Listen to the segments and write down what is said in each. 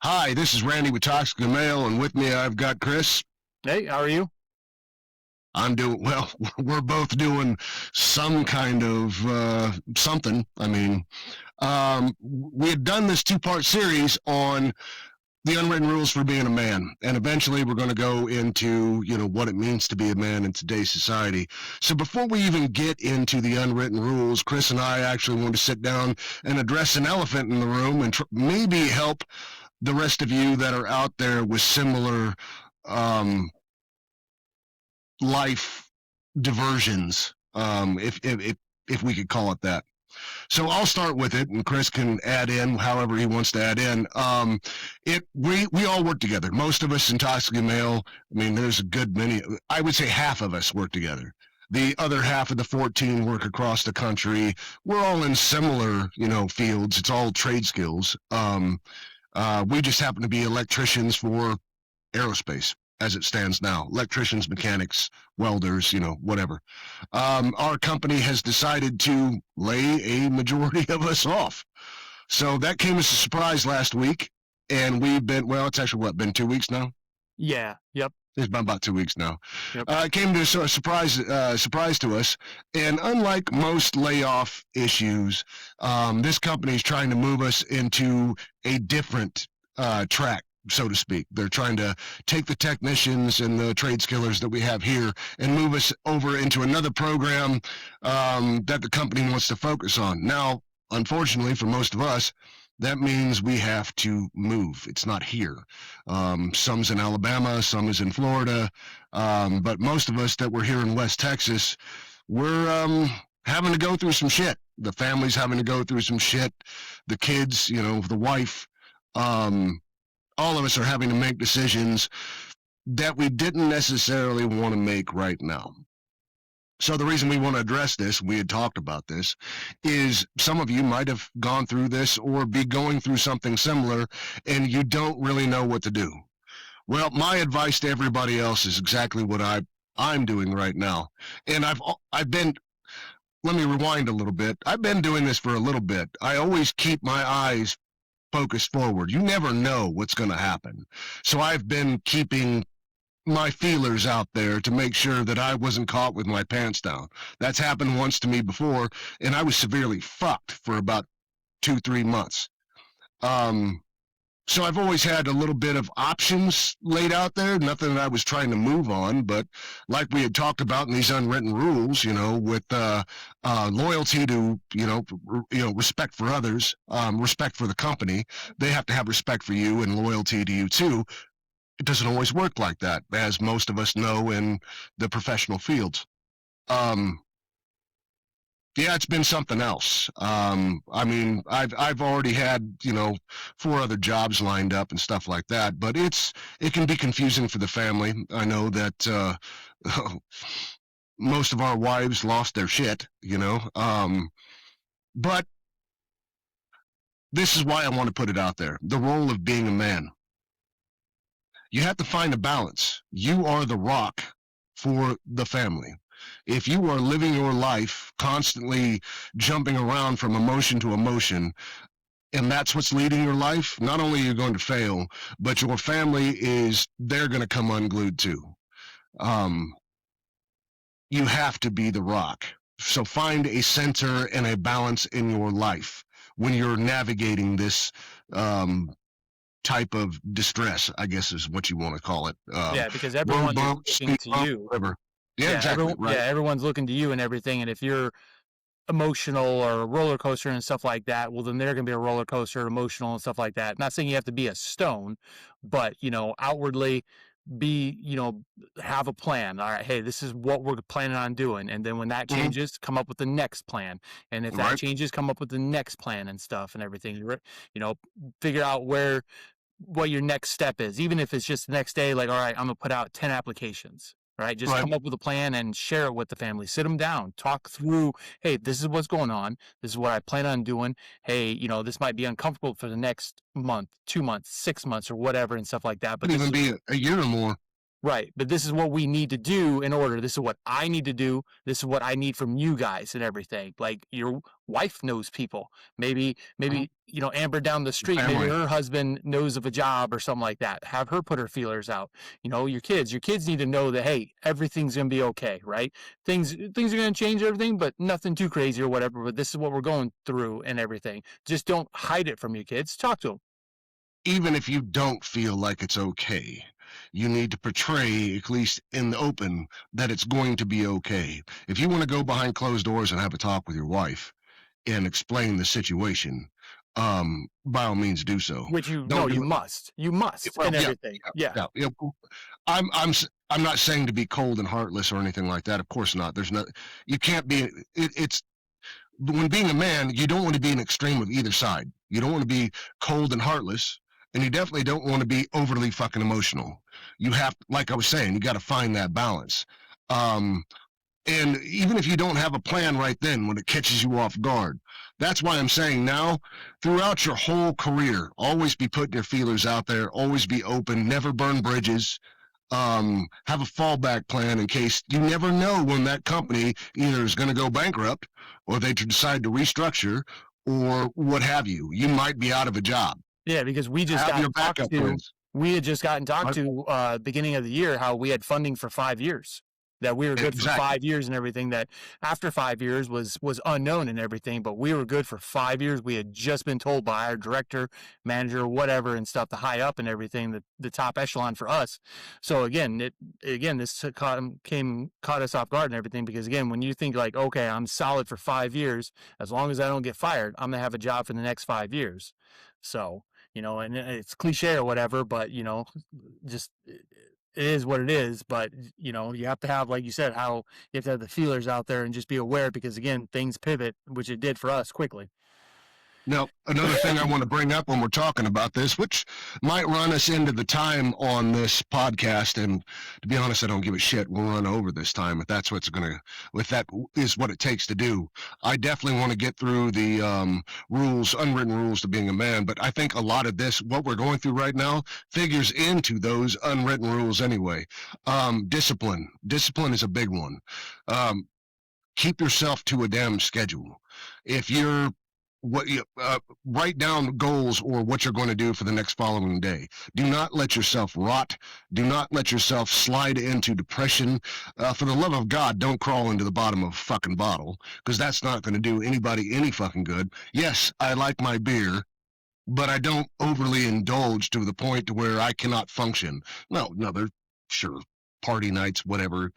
Hi, this is Randy with Toxically, and with me I've got Chris. Hey, how are you? I'm doing well. We're both doing some kind of something. We had done this two-part series on the unwritten rules for being a man, and eventually we're going to go into what it means to be a man in today's society. So before we even get into the unwritten rules, Chris and I actually want to sit down and address an elephant in the room and maybe help the rest of you that are out there with similar um, life diversions, if we could call it that. So I'll start with it, and Chris can add in however he wants to add in. We all work together. Most of us in Toxically Male. I mean, there's a good many. I would say half of us work together. The other half of the 14 work across the country. We're all in similar, fields. It's all trade skills. We just happen to be electricians for aerospace as it stands now. Electricians, mechanics, welders, whatever. Our company has decided to lay a majority of us off. So that came as a surprise last week. And we've been, well, it's actually been 2 weeks now? Yeah, yep, It's been about 2 weeks now. yep. It came to a surprise to us. And unlike most layoff issues, this company is trying to move us into a different track, so to speak. They're trying to take the technicians and the trade skillers that we have here and move us over into another program that the company wants to focus on. Now, unfortunately, for most of us, that means we have to move. It's not here. Some's in Alabama, some is in Florida, but most of us that were here in West Texas, we're having to go through some shit. The family's having to go through some shit. The kids, the wife, all of us are having to make decisions that we didn't necessarily want to make right now. So the reason we want to address this, we had talked about this, is some of you might have gone through this or be going through something similar and you don't really know what to do. Well, my advice to everybody else is exactly what I'm doing right now. And I've been, let me rewind a little bit. I've been doing this for a little bit. I always keep my eyes focused forward. You never know what's going to happen. So I've been keeping my feelers out there to make sure that I wasn't caught with my pants down. That's happened once to me before, and I was severely fucked for about 2, 3 months. Um, so I've always had a little bit of options laid out there, nothing that I was trying to move on, but like we had talked about in these unwritten rules, with loyalty to, respect for others, respect for the company, they have to have respect for you and loyalty to you too. It doesn't always work like that, as most of us know in the professional fields. Um, yeah, it's been something else. I've already had 4 other jobs lined up and stuff like that, but it can be confusing for the family. I know that most of our wives lost their shit, but this is why I want to put it out there: the role of being a man. You have to find a balance. You are the rock for the family. If you are living your life constantly jumping around from emotion to emotion, and that's what's leading your life, not only are you going to fail, but your family they're going to come unglued too. Um, you have to be the rock. So find a center and a balance in your life when you're navigating this type of distress, I guess is what you want to call it. Yeah, because everyone is Rowboat, looking speed to bump, you. whatever. Yeah, Yeah, exactly. Right. everyone's looking to you and everything. And if you're emotional or a roller coaster and stuff like that, well, then they're going to be a roller coaster, emotional and stuff like that. Not saying you have to be a stone, but outwardly have a plan. All right, hey, this is what we're planning on doing. And then when that Mhm. changes, come up with the next plan. And if that Right. changes, come up with the next plan and stuff and everything. You know, figure out what your next step is, even if it's just the next day, like, all right, I'm gonna put out 10 applications. Right. Just Right. come up with a plan and share it with the family. Sit them down, talk through, hey, this is what's going on. This is what I plan on doing. Hey, this might be uncomfortable for the next month, 2 months, 6 months, or whatever, and stuff like that. But Could this even is be a year or more. Right. But this is what we need to do in order. This is what I need to do. This is what I need from you guys and everything. Like your wife knows people. Mhm. Maybe, Amber down the street, maybe Family. her husband knows of a job or something like that. Have her put her feelers out. Your kids need to know that, hey, everything's going to be okay, right? Things are going to change everything, but nothing too crazy or whatever. But this is what we're going through and everything. Just don't hide it from your kids. Talk to them. Even if you don't feel like it's okay, you need to portray, at least in the open, that it's going to be okay. If you want to go behind closed doors and have a talk with your wife and explain the situation, by all means do so. Which you know Don't you do it. must. You must Well, and yeah, everything. Yeah. yeah. I'm not saying to be cold and heartless or anything like that. Of course not. There's no, you can't be. It's when being a man, you don't want to be an extreme of either side. You don't want to be cold and heartless, and you definitely don't want to be overly fucking emotional. You have, like I was saying, you got to find that balance. Um, and even if you don't have a plan right then when it catches you off guard, that's why I'm saying now, throughout your whole career, always be putting your feelers out there, always be open, never burn bridges, have a fallback plan in case you never know when that company either is going to go bankrupt or they decide to restructure or what have you. You might be out of a job. Yeah, because Have your backup plans. we had just gotten talked Uh, to beginning of the year how we had funding for 5 years, that we were good for Exactly. 5 years and everything. That after 5 years was unknown and everything, but we were good for 5 years. We had just been told by our director, manager, whatever, and stuff, the high up and everything, the top echelon for us. So this caught us off guard and everything, because again, when you think like, okay, I'm solid for 5 years, as long as I don't get fired, I'm gonna have a job for the next 5 years. So and it's cliche or whatever, but just it is what it is. But you have to have, like you said, how you have to have the feelers out there and just be aware, because again, things pivot, which it did for us quickly. Now, another thing I want to bring up when we're talking about this, which might run us into the time on this podcast, and to be honest, I don't give a shit. We'll run over this time if that's what's going to, if that is what it takes to do. I definitely want to get through the rules, unwritten rules to being a man, but I think a lot of this, what we're going through right now, figures into those unwritten rules anyway. Discipline. Discipline is a big one. Um, Keep yourself to a damn schedule. If you're what you write down goals or what you're going to do for the next following day. Do not let yourself rot. Do not let yourself slide into depression. For the love of God, don't crawl into the bottom of a fucking bottle, because that's not going to do anybody any fucking good. Yes, I like my beer, but I don't overly indulge to the point to where I cannot function. No, they're sure party nights, whatever.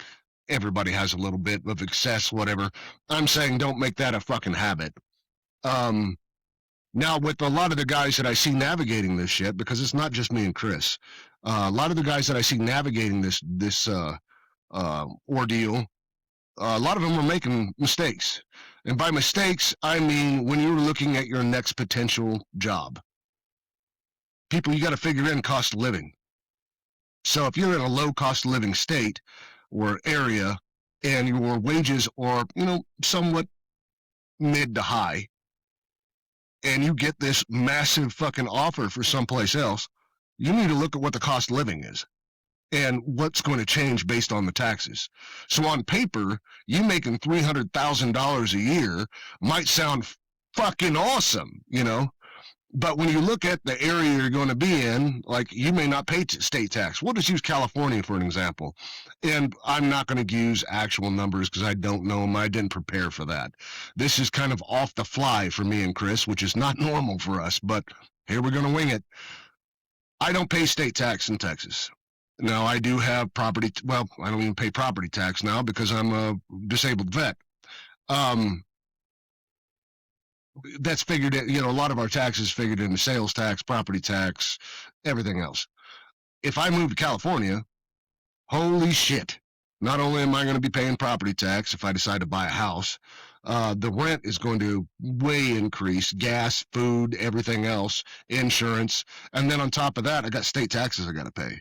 Everybody has a little bit of excess, whatever. I'm saying don't make that a fucking habit. Um, Now, with a lot of the guys that I see navigating this shit, because it's not just me and Chris, a lot of the guys that I see navigating this ordeal, a lot of them are making mistakes. And by mistakes, I mean when you're looking at your next potential job. People, you got to figure in cost of living. So if you're in a low cost of living state or area and your wages are, somewhat mid to high, and you get this massive fucking offer for someplace else, you need to look at what the cost of living is and what's going to change based on the taxes. So on paper, you making $300,000 a year might sound fucking awesome. But when you look at the area you're going to be in, like you may not pay state tax. We'll just use California for an example. And I'm not going to use actual numbers because I don't know them. I didn't prepare for that. This is kind of off the fly for me and Chris, which is not normal for us, but here we're going to wing it. I don't pay state tax in Texas. Now, I do have property. Well, I don't even pay property tax now because I'm a disabled vet. Um, that's figured in, a lot of our taxes figured into sales tax, property tax, everything else. If I move to California, holy shit. Not only am I going to be paying property tax if I decide to buy a house, the rent is going to way increase, gas, food, everything else, insurance. And then on top of that, I got state taxes I got to pay.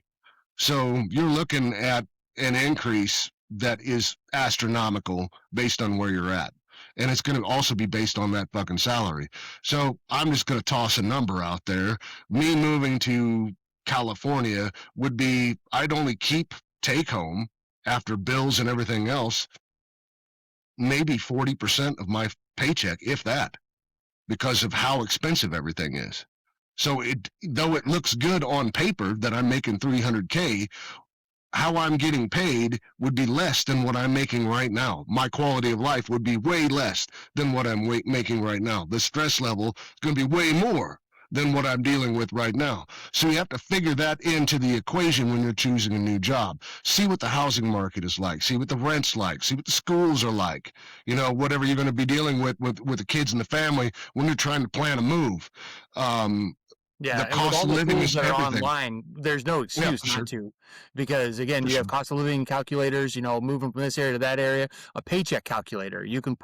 So you're looking at an increase that is astronomical based on where you're at. And it's going to also be based on that fucking salary. So I'm just going to toss a number out there. Me moving to California would be, I'd only keep take home after bills and everything else, maybe 40% of my paycheck, if that, because of how expensive everything is. So though it looks good on paper that I'm making 300K, how I'm getting paid would be less than what I'm making right now. My quality of life would be way less than what I'm making right now. The stress level is going to be way more than what I'm dealing with right now. So you have to figure that into the equation when you're choosing a new job. See what the housing market is like. See what the rent's like. See what the schools are like. You know, whatever you're going to be dealing with the kids and the family when you're trying to plan a move. Um, Yeah, the and with cost all of the living tools is that are everything. online, there's no Yeah, excuse for not sure. to, because again, For you have sure. cost of living calculators, moving from this area to that area, a paycheck calculator. You can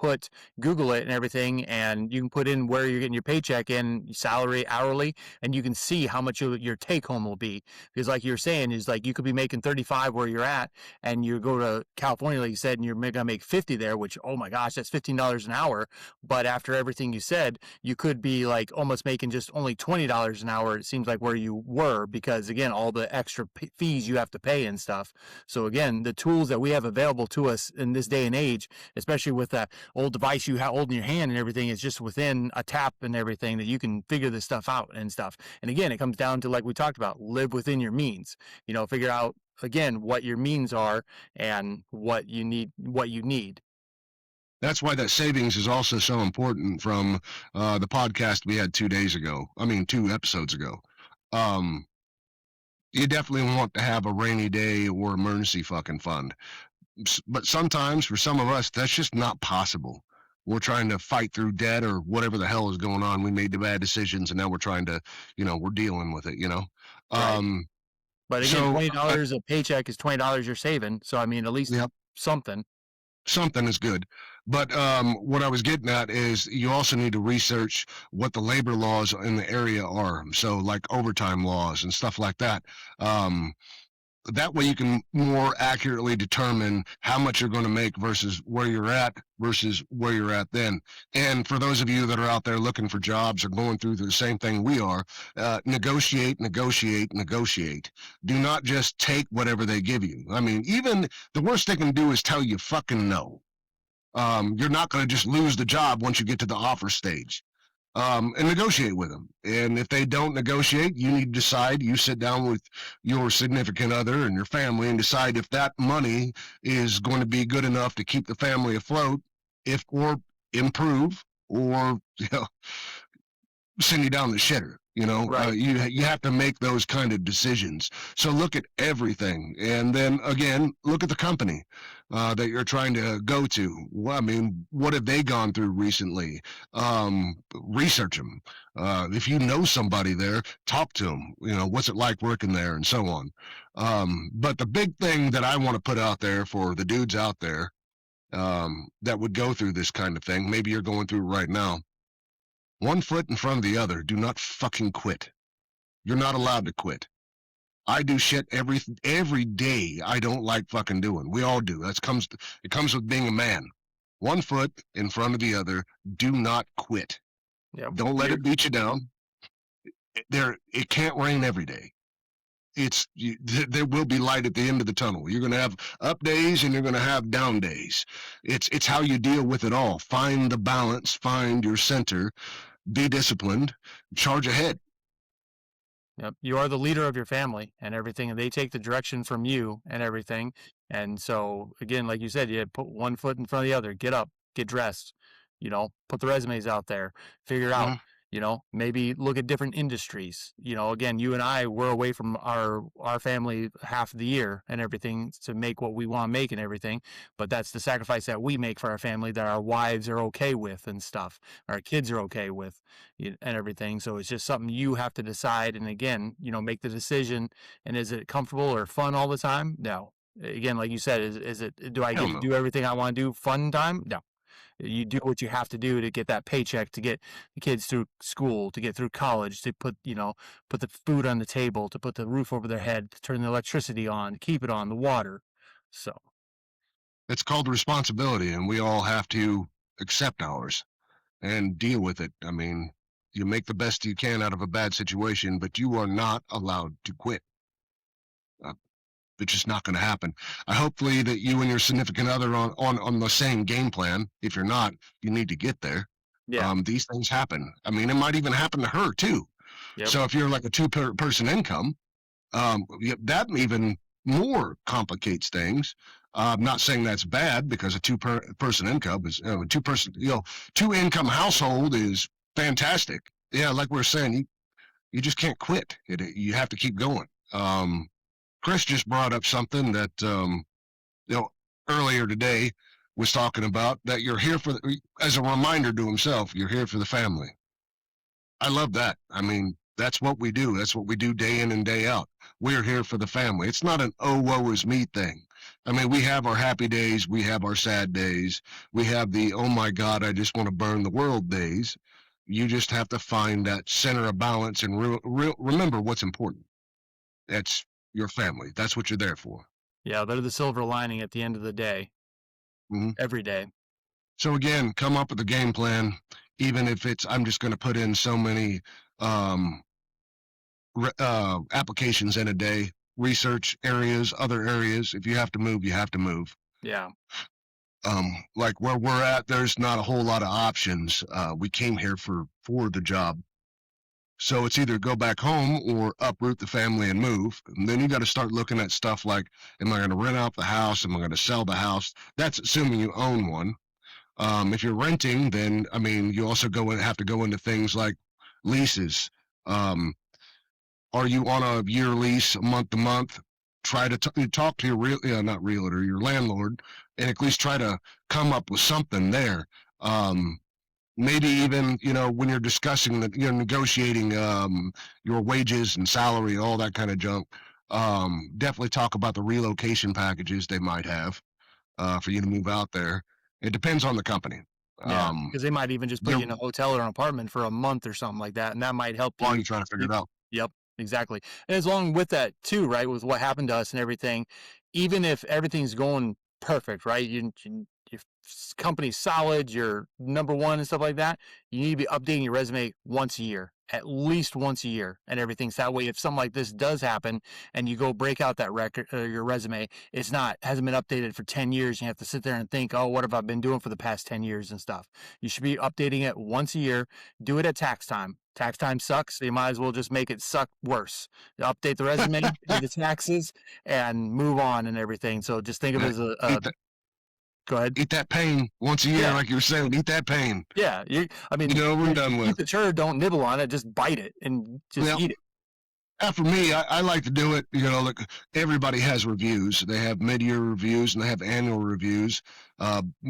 Google it and everything, and you can put in where you're getting your paycheck in, salary, hourly, and you can see how much your take home will be. Because like you're saying, is like you could be making 35 where you're at, and you go to California, like you said, and you're gonna make 50 there, which, oh my gosh, that's $15 an hour. But after everything you said, you could be like almost making just only $20 an hour. It seems like where you were, because again, all the extra fees you have to pay and stuff. So again, the tools that we have available to us in this day and age, especially with that old device you hold in your hand and everything, is just within a tap and everything that you can figure this stuff out and stuff. And again, it comes down to, like we talked about, live within your means. Figure out again what your means are and what you need. That's why that savings is also so important from the podcast we had 2 days ago. I mean, 2 episodes ago. Um, you definitely want to have a rainy day or emergency fucking fund. But sometimes for some of us, that's just not possible. We're trying to fight through debt or whatever the hell is going on. We made the bad decisions and now we're trying to, we're dealing with it. Right. Um, But again, so, $20 a paycheck is $20 you're saving. So I mean, at least yeah, something. something is good. But what I was getting at is you also need to research what the labor laws in the area are. So, like overtime laws and stuff like that. Um, that way, you can more accurately determine how much you're going to make versus where you're at then. And for those of you that are out there looking for jobs or going through the same thing we are, negotiate, negotiate, negotiate. Do not just take whatever they give you. I mean, even the worst they can do is tell you fucking no. You're not going to just lose the job once you get to the offer stage. And negotiate with them. And if they don't negotiate, you need to decide. You sit down with your significant other and your family and decide if that money is going to be good enough to keep the family afloat, if or improve, or send you down the shitter. Right. You have to make those kind of decisions. So look at everything, and then again, look at the company that you're trying to go to. Well, I mean, what have they gone through recently? Research them. If you know somebody there, talk to them. What's it like working there, and so on. But the big thing that I want to put out there for the dudes out there that would go through this kind of thing, maybe you're going through it right now. One foot in front of the other. Do not fucking quit. You're not allowed to quit. I do shit every day I don't like fucking doing. We all do. It comes with being a man. One foot in front of the other. Do not quit. Yep. Don't let it beat you down. It can't rain every day. There will be light at the end of the tunnel. You're going to have up days and you're going to have down days. It's how you deal with it all. Find the balance. Find your center. Be disciplined. Charge ahead. Yep. You are the leader of your family and everything, and they take the direction from you and everything. And so, again, like you said, you put one foot in front of the other. Get up, get dressed, put the resumes out there, figure out, Mhm. maybe look at different industries. Again, you and I were away from our family half of the year and everything to make what we want to make and everything. But that's the sacrifice that we make for our family that our wives are okay with and stuff, our kids are okay with and everything. So it's just something you have to decide. And again, make the decision. And is it comfortable or fun all the time? No. Again, like you said, is it, do I Hell get to no. do everything I want to do fun time? No. You do what you have to do to get that paycheck, to get the kids through school, to get through college, to put the food on the table, to put the roof over their head, to turn the electricity on, to keep it on, the water. So, It's called responsibility, and we all have to accept ours and deal with it. I mean, you make the best you can out of a bad situation, but you are not allowed to quit. Uh, It's just not going to happen. Hopefully that you and your significant other on the same game plan. If you're not, you need to get there. Yeah. These things happen. I mean, it might even happen to her too. Yep. So if you're like a person income, that even more complicates things. I'm not saying that's bad because a person income is two income household is fantastic. Yeah, like we are saying, you just can't quit. You have to keep going. Chris just brought up something that you know earlier today was talking about that you're here for as a reminder to himself. You're here for the family. I love that. I mean, that's what we do. That's what we do day in and day out. We're here for the family. It's not an oh woe is me thing. I mean, we have our happy days, we have our sad days, we have the oh my god, I just want to burn the world days. You just have to find that center of balance and remember what's important. That's your family. That's what you're there for. Yeah, they're the silver lining at the end of the day, Mhm. every day. So again, come up with a game plan, even if it's I'm just going to put in so many um, applications in a day, research areas, other areas. If you have to move, you have to move. Yeah. Like where we're at, there's not a whole lot of options. We came here for the job. So it's either go back home or uproot the family and move. And then you got to start looking at stuff like, am I going to rent out the house? Am I going to sell the house? That's assuming you own one. If you're renting, then I mean, you also have to go into things like leases. Um, are you on a year lease, month to month? Try to talk to your not realtor, your landlord, and at least try to come up with something there. Um, Maybe even when you're discussing that you're negotiating your wages and salary, all that kind of junk. Definitely talk about the relocation packages they might have for you to move out there. It depends on the company. Yeah, Um, because they might even just put they're you in a hotel or an apartment for a month or something like that, and that might help while you. you're trying to figure You it out. Yep, exactly. And as long with that too, right, with what happened to us and everything, even if everything's going perfect, right, your company's solid, you're number one and stuff like that, you need to be updating your resume once a year, at least once a year, and everything. So that way, if something like this does happen and you go break out that record, your resume, it's not hasn't been updated for 10 years. You have to sit there and think, oh, what have I been doing for the past 10 years and stuff. You should be updating it once a year. Do it at tax time. Tax time sucks. So you might as well just make it suck worse. Update the resume, pay the taxes, and move on and everything. So just think of it Yeah, as eat that, go ahead. eat that pain once a year, Yeah, like you were saying. Eat that pain. yeah. I You mean, know, we're done eat with. the turd. Don't nibble on it. Just bite it and just Well, eat it. for me, I like to do it. Look, everybody has reviews. They have mid-year reviews and they have annual reviews.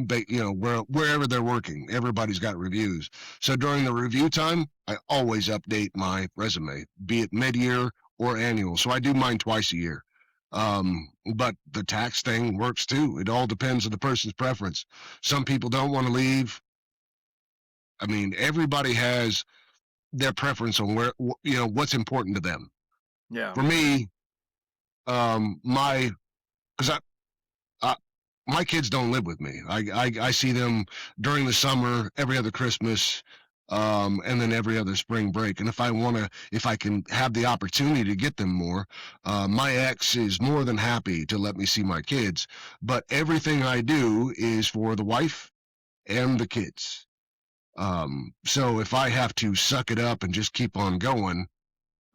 Wherever they're working, everybody's got reviews. So during the review time, I always update my resume, be it mid-year or annual. So I do mine twice a year. But the tax thing works too. It all depends on the person's preference. Some people don't want to leave. I mean, everybody has their preference on what's important to them. Yeah, For me, my because I my kids don't live with me. I see them during the summer, every other Christmas, and then every other spring break. And if I can have the opportunity to get them more, my ex is more than happy to let me see my kids. But everything I do is for the wife and the kids. So if I have to suck it up and just keep on going,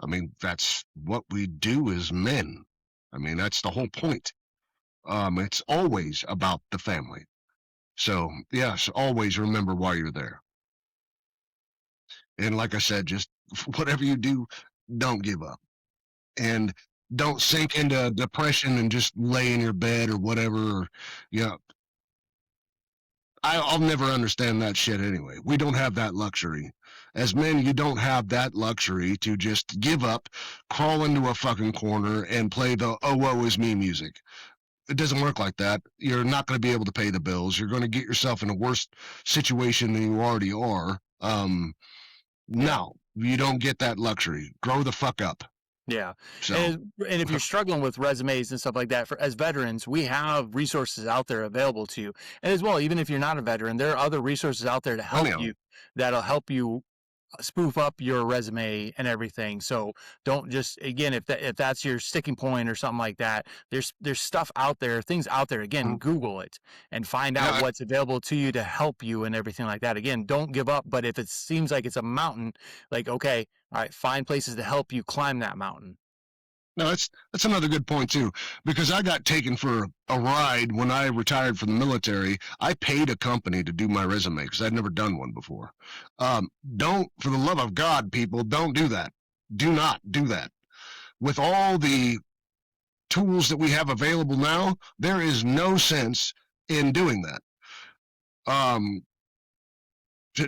I mean, that's what we do as men. I mean, that's the whole point. It's always about the family. So, yes, always remember why you're there. And like I said, just whatever you do, don't give up. And don't sink into depression and just lay in your bed or whatever. You know, I'll never understand that shit anyway. We don't have that luxury. As men, you don't have that luxury to just give up, crawl into a fucking corner, and play the oh woe is me music. It doesn't work like that. You're not going to be able to pay the bills. You're going to get yourself in a worse situation than you already are. yeah. No, you don't get that luxury. Grow the fuck up. Yeah, So, and if you're struggling with resumes and stuff like that, for as veterans, we have resources out there available to you. And as well, even if you're not a veteran, there are other resources out there to help plenty of you them. that'll help you spoof up your resume and everything. So don't just, again, if that's your sticking point or something like that, there's stuff out there, things out there. Again, Mhm. Google it and find out Yeah, what's available to you to help you and everything like that. Again, don't give up. But if it seems like it's a mountain, like, okay, all right, find places to help you climb that mountain. no, that's another good point too, because I got taken for a ride when I retired from the military. I paid a company to do my resume because I'd never done one before. Don't, for the love of God, people, don't do that. Do not do that. With all the tools that we have available now, there is no sense in doing that. Um,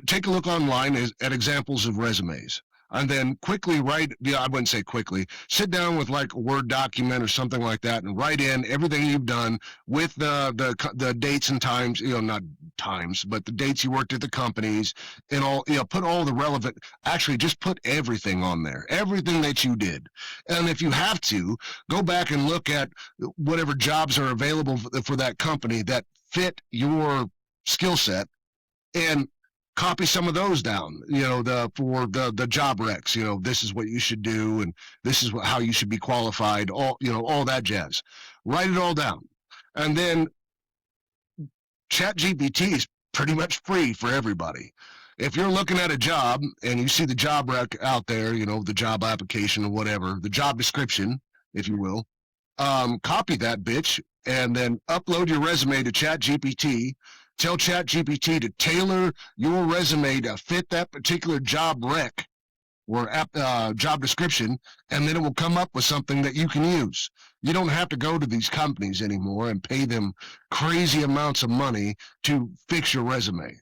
take a look online at examples of resumes and then quickly write, yeah, I wouldn't say quickly, sit down with like a Word document or something like that and write in everything you've done with the dates and times, not times, but the dates you worked at the companies and all, put all the relevant, actually just put everything on there, everything that you did. And if you have to, go back and look at whatever jobs are available for that company that fit your skill set and copy some of those down, for the job recs, this is what you should do and this is how you should be qualified, all that jazz. Write it all down. And then chat gpt is pretty much free for everybody. If you're looking at a job and you see the job rec out there, the job application or whatever, the job description, if you will, copy that bitch and then upload your resume to ChatGPT. Tell ChatGPT to tailor your resume to fit that particular job rec or job description, and then it will come up with something that you can use. You don't have to go to these companies anymore and pay them crazy amounts of money to fix your resume.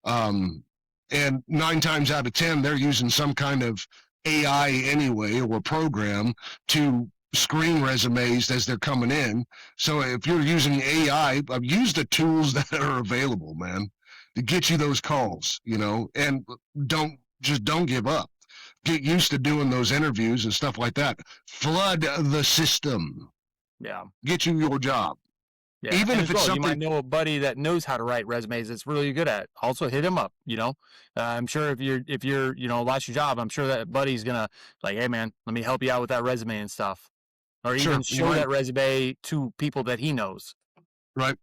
Um, and 9 times out of 10, they're using some kind of AI anyway or program to screen resumes as they're coming in. So if you're using AI, use the tools that are available, man, to get you those calls, and don't give up. Get used to doing those interviews and stuff like that. Flood the system. Yeah. Get you your job. Yeah, Even and if as it's well, you might something. know a buddy that knows how to write resumes that's really good at it. Also, hit him up. I'm sure if you're lost your job, I'm sure that buddy's gonna like, hey man, let me help you out with that resume and stuff, or even Sure, you show might, that resume to people that he knows. right?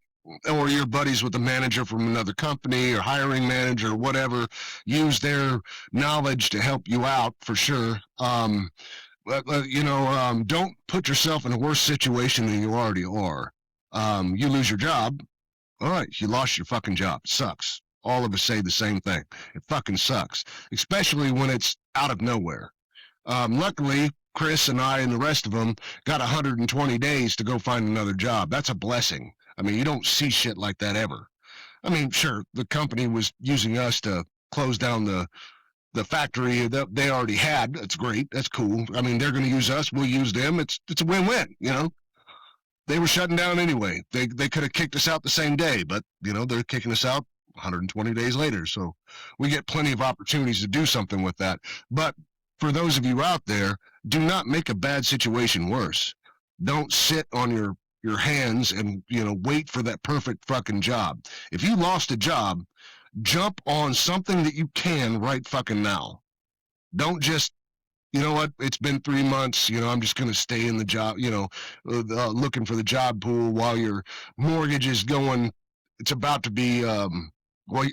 Or you're buddies with a manager from another company or hiring manager or whatever. Use their knowledge to help you out for sure. Don't put yourself in a worse situation than you already are. You lose your job. All right, you lost your fucking job. It sucks. All of us say the same thing. It fucking sucks, especially when it's out of nowhere. Luckily, Chris and I and the rest of them got 120 days to go find another job. That's a blessing. I mean, you don't see shit like that ever. I mean, sure, the company was using us to close down the factory that they already had. That's great. That's cool. I mean, they're going to use us. We'll use them. It's a win-win. They were shutting down anyway. They could have kicked us out the same day, but they're kicking us out 120 days later. So we get plenty of opportunities to do something with that. But for those of you out there, do not make a bad situation worse. Don't sit on your hands and wait for that perfect fucking job. If you lost a job, jump on something that you can right fucking now. Don't just, what, it's been 3 months, I'm just going to stay in the job, looking for the job pool while your mortgage is going, it's about to be, well,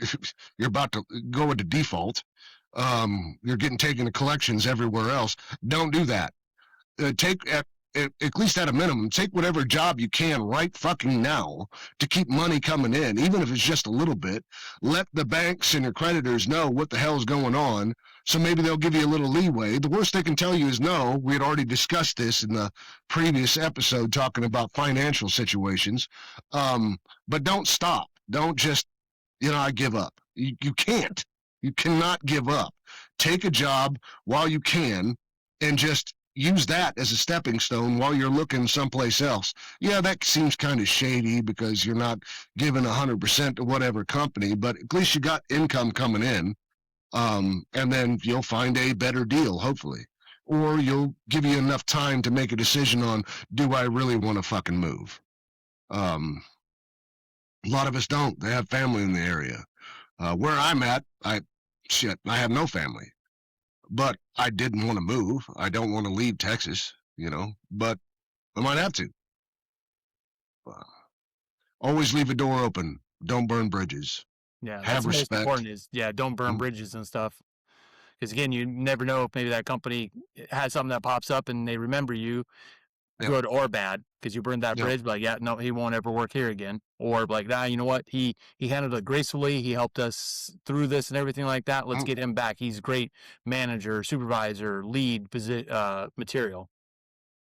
you're about to go into default. You're getting taken to collections everywhere else. Don't do that. Take at least at a minimum, take whatever job you can right fucking now to keep money coming in, even if it's just a little bit. Let the banks and your creditors know what the hell's going on, so maybe they'll give you a little leeway. The worst they can tell you is no. We had already discussed this in the previous episode talking about financial situations. But don't stop. Don't just, I give up. You can't. You cannot give up. Take a job while you can and just use that as a stepping stone while you're looking someplace else. Yeah, that seems kind of shady because you're not giving 100% to whatever company, but at least you got income coming in. And then you'll find a better deal, hopefully. Or you'll give you enough time to make a decision on, do I really want to fucking move? A lot of us don't. They have family in the area. Where I'm at, I have no family. but I didn't want to move. I don't want to leave Texas, but I might have to. Uh, Always leave a door open. Don't burn bridges. Yeah, that's Have the most respect. important is, yeah, don't burn Mm, bridges and stuff. Because again, you never know if maybe that company has something that pops up and they remember you, Yep, good or bad, because you burned that yep. bridge. Like, yeah, no, he won't ever work here again. Or like, nah, you know what? He handled it gracefully. He helped us through this and everything like that. Let's Mm. get him back. He's great manager, supervisor, lead material.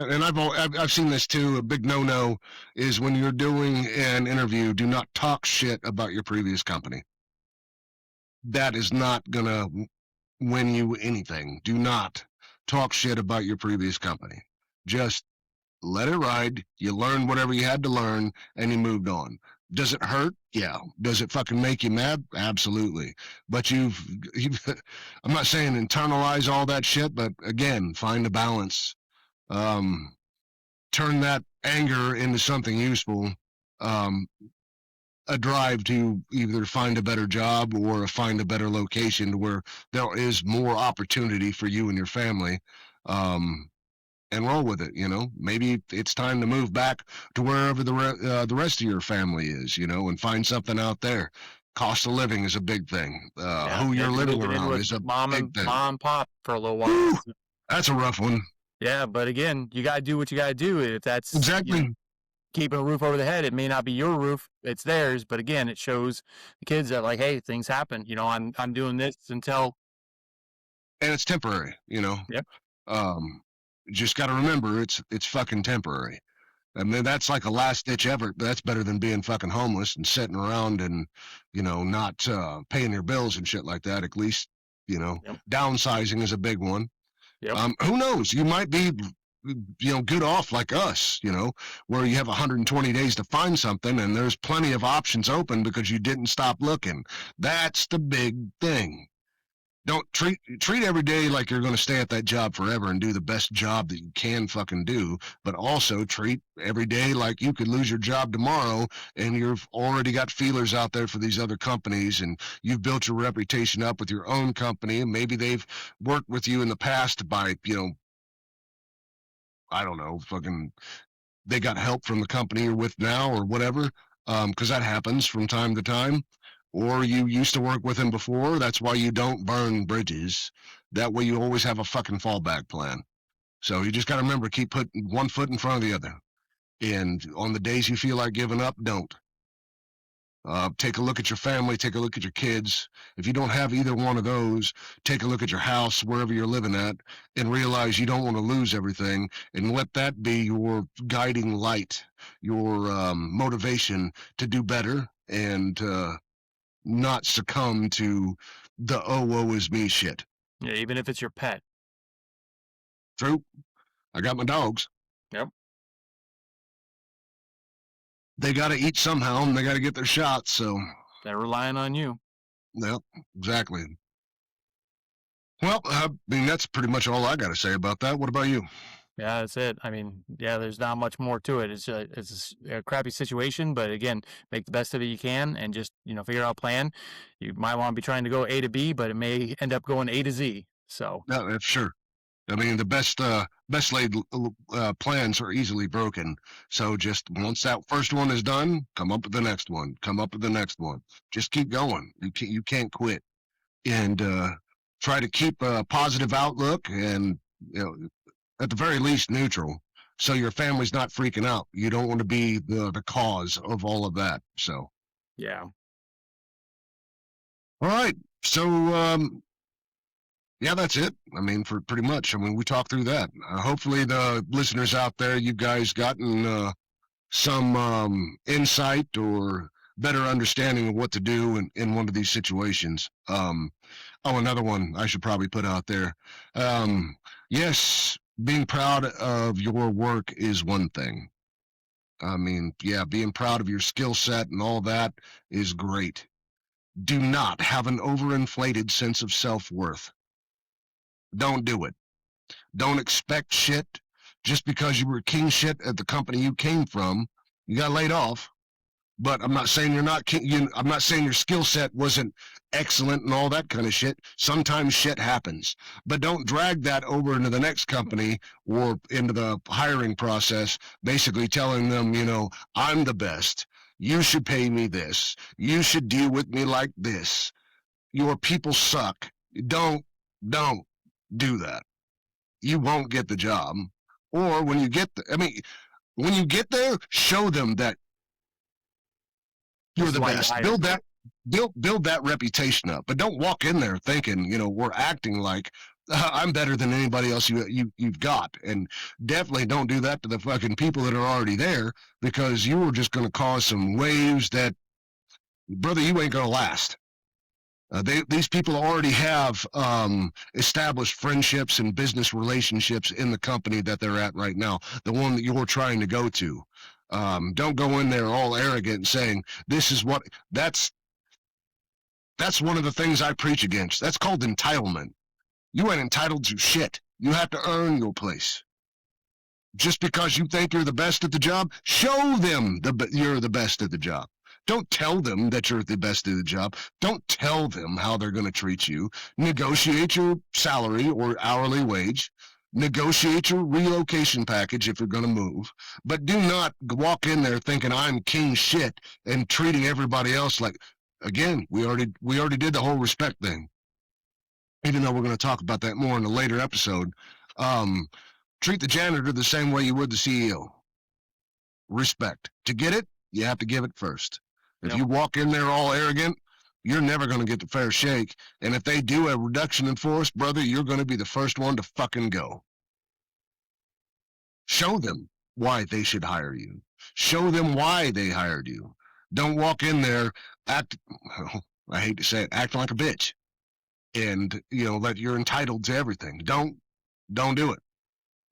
And I've seen this too. A big no-no is when you're doing an interview, do not talk shit about your previous company. That is not gonna win you anything. Do not talk shit about your previous company. Just let it ride. You learned whatever you had to learn and you moved on. Does it hurt? Yeah. Does it fucking make you mad? Absolutely. But you've I'm not saying internalize all that shit, but again, find a balance. Um, Turn that anger into something useful. Um, a drive to either find a better job or find a better location to where there is more opportunity for you and your family. Um, and roll with it. Maybe it's time to move back to wherever the rest of your family is. And find something out there. Cost of living is a big thing. Yeah, Who you're maybe living moving in around with is a mom big and thing. mom and pop for a little while. Woo! That's a rough one. Yeah, but again, you gotta do what you gotta do. If that's Exactly. keeping a roof over the head, it may not be your roof, it's theirs. But again, it shows the kids that like, hey, things happen. I'm doing this until. And it's temporary. Yep. Um, just got to remember it's fucking temporary. I mean, that's like a last ditch effort, but that's better than being fucking homeless and sitting around and, not paying your bills and shit like that. At least, Yep. downsizing is a big one. Yep. Who knows? You might be, good off like us, where you have 120 days to find something and there's plenty of options open because you didn't stop looking. That's the big thing. Don't treat every day like you're going to stay at that job forever and do the best job that you can fucking do, but also treat every day like you could lose your job tomorrow and you've already got feelers out there for these other companies and you've built your reputation up with your own company and maybe they've worked with you in the past by, I don't know, fucking they got help from the company you're with now or whatever, because that happens from time to time. Or you used to work with him before. That's why you don't burn bridges. That way you always have a fucking fallback plan. So you just got to remember, keep putting one foot in front of the other. And on the days you feel like giving up, don't. Take a look at your family, take a look at your kids. If you don't have either one of those, take a look at your house, wherever you're living at, and realize you don't want to lose everything. And let that be your guiding light, your motivation to do better and not succumb to the oh, woe is me shit. Yeah, even if it's your pet. True. I got my dogs. Yep. They got to eat somehow and they got to get their shots. So, They're relying on you. yep, exactly. Well, I mean, that's pretty much all I got to say about that. What about you? Yeah, that's it. I mean, yeah, there's not much more to it. It's a crappy situation, but again, make the best of it you can, and just figure out a plan. You might want to be trying to go A to B, but it may end up going A to Z. So No, that's sure. I mean, the best laid plans are easily broken. So just once that first one is done, come up with the next one. Come up with the next one. Just keep going. You can't quit, and try to keep a positive outlook, and at the very least neutral. So your family's not freaking out. You don't want to be the cause of all of that. So yeah, all right. So yeah, that's it. I mean, for pretty much. I mean, we talked through that. Hopefully, the listeners out there, you guys gotten some insight or better understanding of what to do in one of these situations. Oh, another one I should probably put out there. Um, yes, being proud of your work is one thing. I mean, yeah, being proud of your skill set and all that is great. Do not have an overinflated sense of self worth. Don't do it. Don't expect shit just because you were king shit at the company you came from. You got laid off. But I'm not saying I'm not saying your skill set wasn't excellent and all that kind of shit. Sometimes shit happens, but don't drag that over into the next company or into the hiring process, basically telling them, I'm the best. You should pay me this. You should deal with me like this. Your people suck. Don't do that. You won't get the job. Or when you get when you get there, show them that This you're is the why you best. hired Build me. that build that reputation up. But don't walk in there thinking, we're acting like I'm better than anybody else you've got. And definitely don't do that to the fucking people that are already there, because you are just going to cause some waves that, brother, you ain't going to last. These people already have established friendships and business relationships in the company that they're at right now, the one that you're trying to go to. Don't go in there all arrogant and saying, this is what, that's one of the things I preach against. That's called entitlement. You ain't entitled to shit. You have to earn your place. Just because you think you're the best at the job, show them you're the best at the job. Don't tell them that you're the best at the job. Don't tell them how they're going to treat you. Negotiate your salary or hourly wage. Negotiate your relocation package if you're going to move. But do not walk in there thinking I'm king shit and treating everybody else like, again, we already did the whole respect thing. Even though we're going to talk about that more in a later episode. Treat the janitor the same way you would the CEO. Respect. To get it, you have to give it first. If Yep. you walk in there all arrogant, you're never going to get the fair shake. And if they do a reduction in force, brother, you're going to be the first one to fucking go. Show them why they should hire you. Show them why they hired you. Don't walk in there, I hate to say it, acting like a bitch. And, that you're entitled to everything. Don't do it.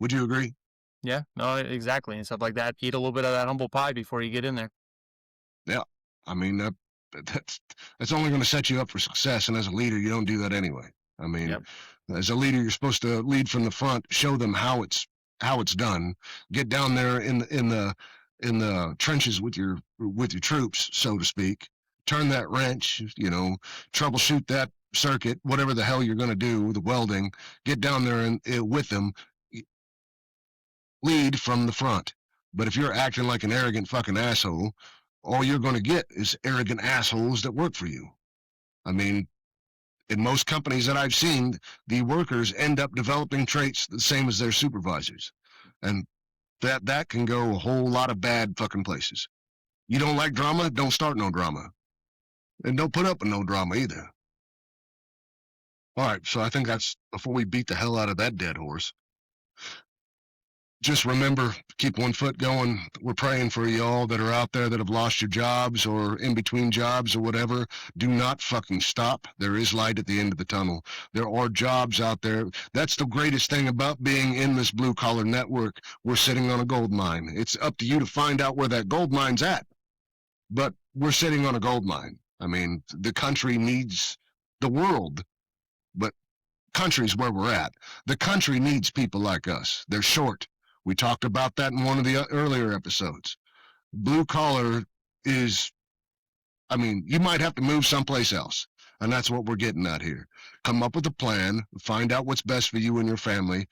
Would you agree? Yeah, no, exactly, and stuff like that. Eat a little bit of that humble pie before you get in there. Yeah. I mean, that's only going to set you up for success. And as a leader, you don't do that anyway. I mean, Yep. as a leader, you're supposed to lead from the front, show them how it's done. Get down there in the trenches with your troops, so to speak. Turn that wrench, troubleshoot that circuit, whatever the hell you're going to do, the welding. Get down there and with them. Lead from the front. But if you're acting like an arrogant fucking asshole, all you're going to get is arrogant assholes that work for you. I mean, in most companies that I've seen, the workers end up developing traits the same as their supervisors. And that can go a whole lot of bad fucking places. You don't like drama? Don't start no drama. And don't put up with no drama either. All right, so I think that's before we beat the hell out of that dead horse. Just remember, keep one foot going. We're praying for y'all that are out there that have lost your jobs or in between jobs or whatever. Do not fucking stop. There is light at the end of the tunnel. There are jobs out there. That's the greatest thing about being in this blue collar network. We're sitting on a gold mine. It's up to you to find out where that gold mine's at. But we're sitting on a gold mine. I mean, the country needs the world, but country's where we're at. The country needs people like us. They're short. We talked about that in one of the earlier episodes. Blue collar is, I mean, you might have to move someplace else. And that's what we're getting at here. Come up with a plan, find out what's best for you and your family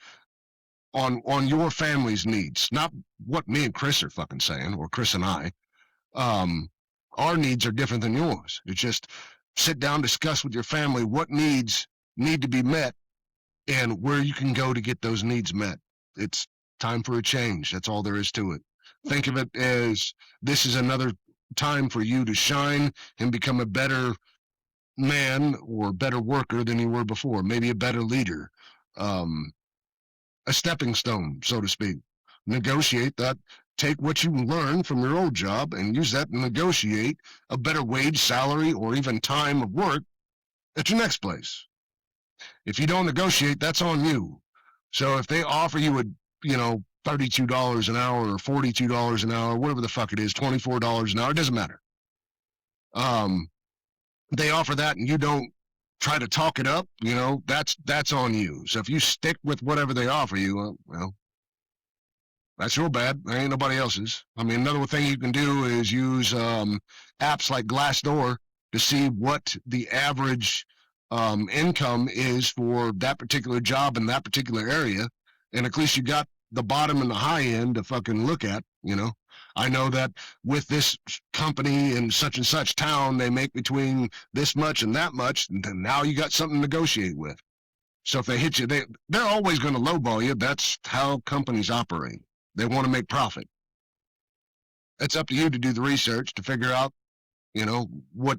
on your family's needs, not what me and Chris are fucking saying, or Chris and I. Our needs are different than yours. It's just sit down, discuss with your family what needs need to be met and where you can go to get those needs met. It's time for a change. That's all there is to it. Think of it as this is another time for you to shine and become a better man or better worker than you were before, maybe a better leader, a stepping stone, so to speak. Negotiate that. Take what you learn from your old job and use that to negotiate a better wage, salary, or even time of work at your next place. If you don't negotiate, that's on you. So if they offer you $32 an hour or $42 an hour, whatever the fuck it is, $24 an hour, it doesn't matter. They offer that and you don't try to talk it up, that's on you. So if you stick with whatever they offer you, well, That's real bad. There ain't nobody else's. I mean, another thing you can do is use apps like Glassdoor to see what the average income is for that particular job in that particular area, and at least you got the bottom and the high end to fucking look at. You know, I know that with this company in such and such town, they make between this much and that much, and then now you got something to negotiate with. So if they hit you, they're always going to lowball you. That's how companies operate. They want to make profit. It's up to you to do the research to figure out, you know, what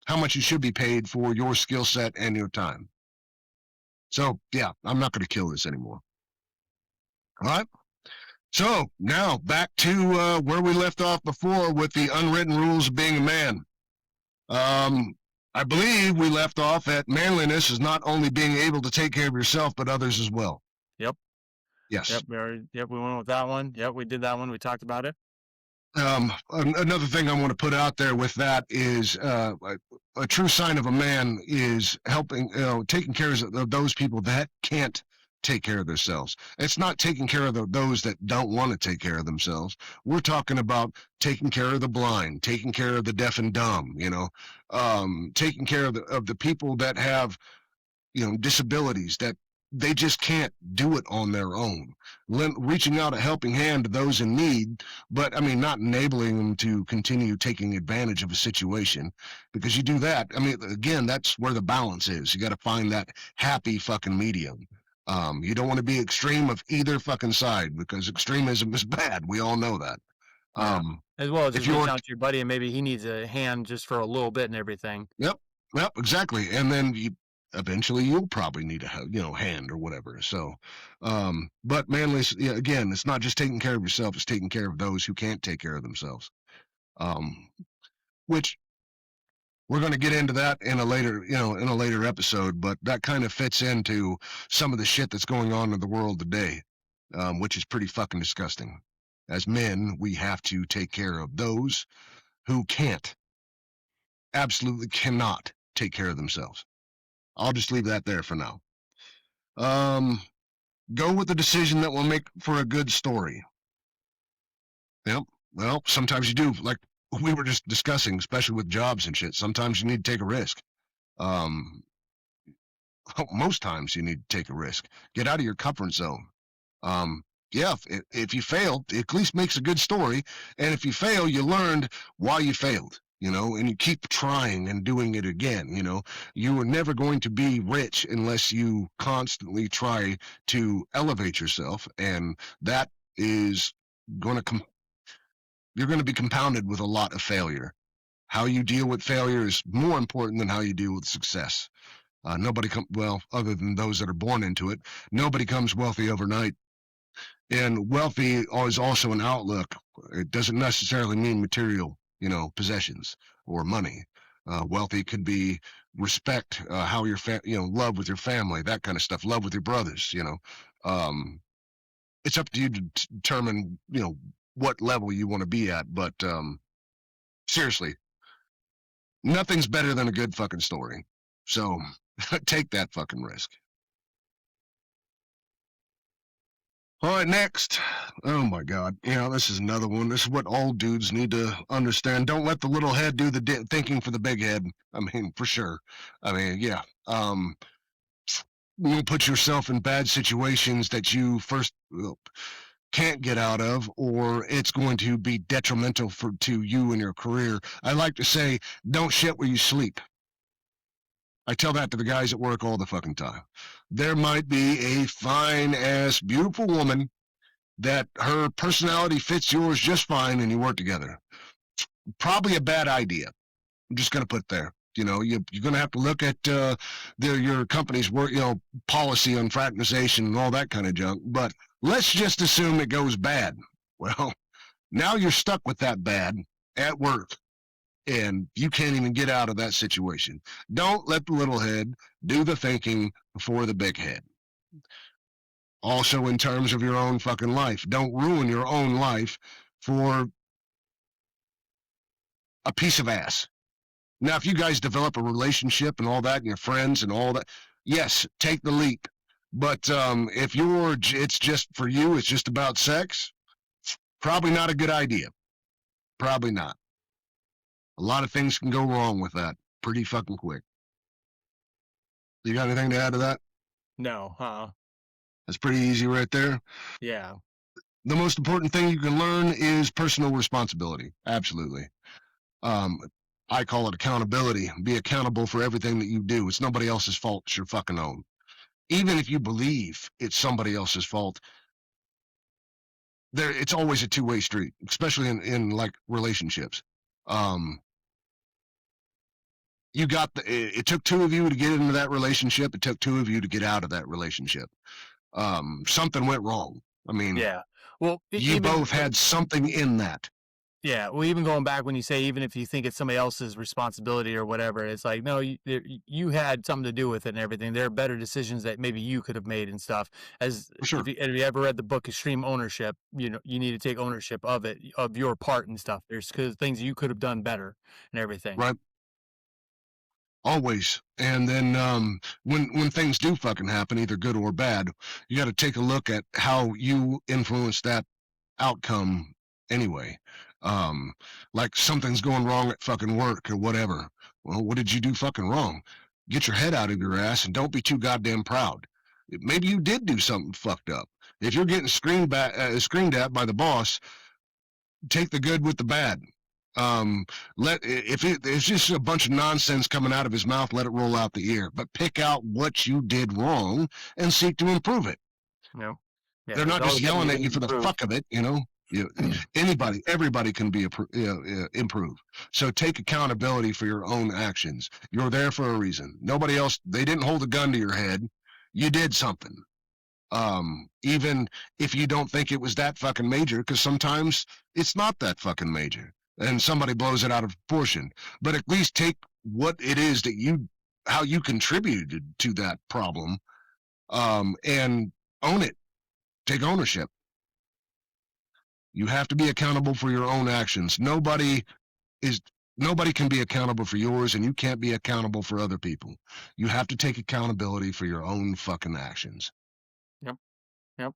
how much you should be paid for your skill set and your time. So yeah, I'm not going to kill this anymore. All right. So now back to where we left off before with the unwritten rules of being a man. I believe we left off at manliness is not only being able to take care of yourself, but others as well. Yep. Yes. Yep. We went with that one. Yep. We did that one. We talked about it. Another thing I want to put out there with that is a true sign of a man is helping, taking care of those people that can't take care of themselves. It's not taking care of those that don't want to take care of themselves. We're talking about taking care of the blind, taking care of the deaf and dumb, taking care of the people that have, disabilities that they just can't do it on their own. Reaching out a helping hand to those in need, but I mean, not enabling them to continue taking advantage of a situation, because you do that. I mean, again, that's where the balance is. You got to find that happy fucking medium. You don't want to be extreme of either fucking side, because extremism is bad. We all know that. Yeah. As well as if just reaching you're, out to your buddy and maybe he needs a hand just for a little bit and everything. yep, exactly. And then eventually you'll probably need a hand or whatever. So, but manly, again, it's not just taking care of yourself; it's taking care of those who can't take care of themselves. Which we're going to get into that in a later episode. But that kind of fits into some of the shit that's going on in the world today, which is pretty fucking disgusting. As men, we have to take care of those who can't, absolutely cannot take care of themselves. I'll just leave that there for now. Go with the decision that will make for a good story. Yep. Well, sometimes you do, like we were just discussing, especially with jobs and shit. Sometimes you need to take a risk. Um, most times you need to take a risk. Get out of your comfort zone. Yeah, if you fail, it at least makes a good story. And if you fail, you learned why you failed, and you keep trying and doing it again. You are never going to be rich unless you constantly try to elevate yourself. And that is going to you're going to be compounded with a lot of failure. How you deal with failure is more important than how you deal with success. Other than those that are born into it, nobody comes wealthy overnight. And wealthy is also an outlook. It doesn't necessarily mean material, possessions or money. Wealthy could be respect, how your love with your family, that kind of stuff, love with your brothers. It's up to you to determine, what level you want to be at. But seriously, nothing's better than a good fucking story. So take that fucking risk. All right, next. Oh my God. This is another one. This is what all dudes need to understand. Don't let the little head do the thinking for the big head. I mean, for sure. I mean, yeah. You'll put yourself in bad situations that you first can't get out of, or it's going to be detrimental to you and your career. I like to say, don't shit where you sleep. I tell that to the guys at work all the fucking time. There might be a fine-ass, beautiful woman that her personality fits yours just fine and you work together. Probably a bad idea. I'm just going to put there. You're going to have to look at your company's work, policy on fraternization and all that kind of junk. But let's just assume it goes bad. Well, now you're stuck with that bad at work, and you can't even get out of that situation. Don't let the little head do the thinking before the big head. Also, in terms of your own fucking life, don't ruin your own life for a piece of ass. Now, if you guys develop a relationship and all that, and your friends and all that, yes, take the leap. But if it's just for you, it's just about sex. Probably not a good idea. Probably not. A lot of things can go wrong with that pretty fucking quick. You got anything to add to that? No, That's pretty easy right there. yeah, The most important thing you can learn is personal responsibility. Absolutely. Um, I call it accountability. Be accountable for everything that you do. It's nobody else's fault. It's your fucking own. Even if you believe it's somebody else's fault, it's always a two-way street, especially in like relationships. Um, it took two of you to get into that relationship. It took two of you to get out of that relationship. Something went wrong. I mean, yeah. Well, you even both had something in that. yeah, well, even going back when you say even if you think it's somebody else's responsibility or whatever, it's like no, you had something to do with it and everything. There are better decisions that maybe you could have made and stuff. As For sure. if you ever read the book Extreme Ownership, you know you need to take ownership of it, of your part and stuff. There's things you could have done better and everything. Right. Always. And then when things do fucking happen, either good or bad, you got to take a look at how you influence that outcome anyway. Um, like something's going wrong at fucking work or whatever. Well, what did you do fucking wrong? Get your head out of your ass and don't be too goddamn proud. Maybe you did do something fucked up. If you're getting screamed at by the boss, take the good with the bad. If it's just a bunch of nonsense coming out of his mouth, let it roll out the ear. But pick out what you did wrong and seek to improve it. You know, yeah. They're There's not just always going to yelling be at you things for to the improve. fuck of it, you know. Everybody can be improved. So take accountability for your own actions. You're there for a reason. Nobody else. They didn't hold a gun to your head. You did something. Even if you don't think it was that fucking major, because sometimes it's not that fucking major, and somebody blows it out of proportion. But at least take what it is that how you contributed to that problem, and own it. Take ownership. You have to be accountable for your own actions. Is nobody can be accountable for yours, and you can't be accountable for other people. You have to take accountability for your own fucking actions. Yep. Yep.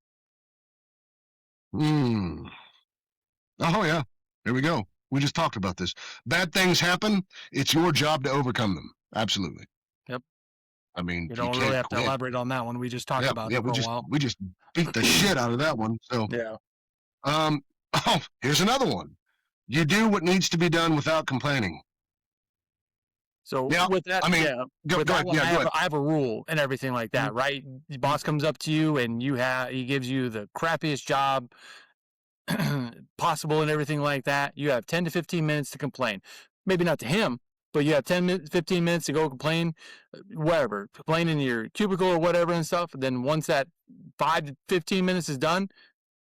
Hmm. Oh yeah. There we go. We just talked about this. Bad things happen. It's your job to overcome them. Absolutely. Yep. I mean, You you don't really can't have to quit. elaborate on that one. We just talked Yeah, about yeah. it for a while. We just beat the shit out of that one. So, Yeah. um, oh, here's another one. You do what needs to be done without complaining. So Yeah. with that, I mean, yeah, with go that ahead. one, Yeah, go ahead. I have a rule and everything like Mhm, that, right? The mhm. boss comes up to you and he gives you the crappiest job possible and everything like that. You have 10 to 15 minutes to complain. Maybe not to him, but you have 10 minutes, 15 minutes to go complain, whatever, complain in your cubicle or whatever and stuff. Then once that 5 to 15 minutes is done,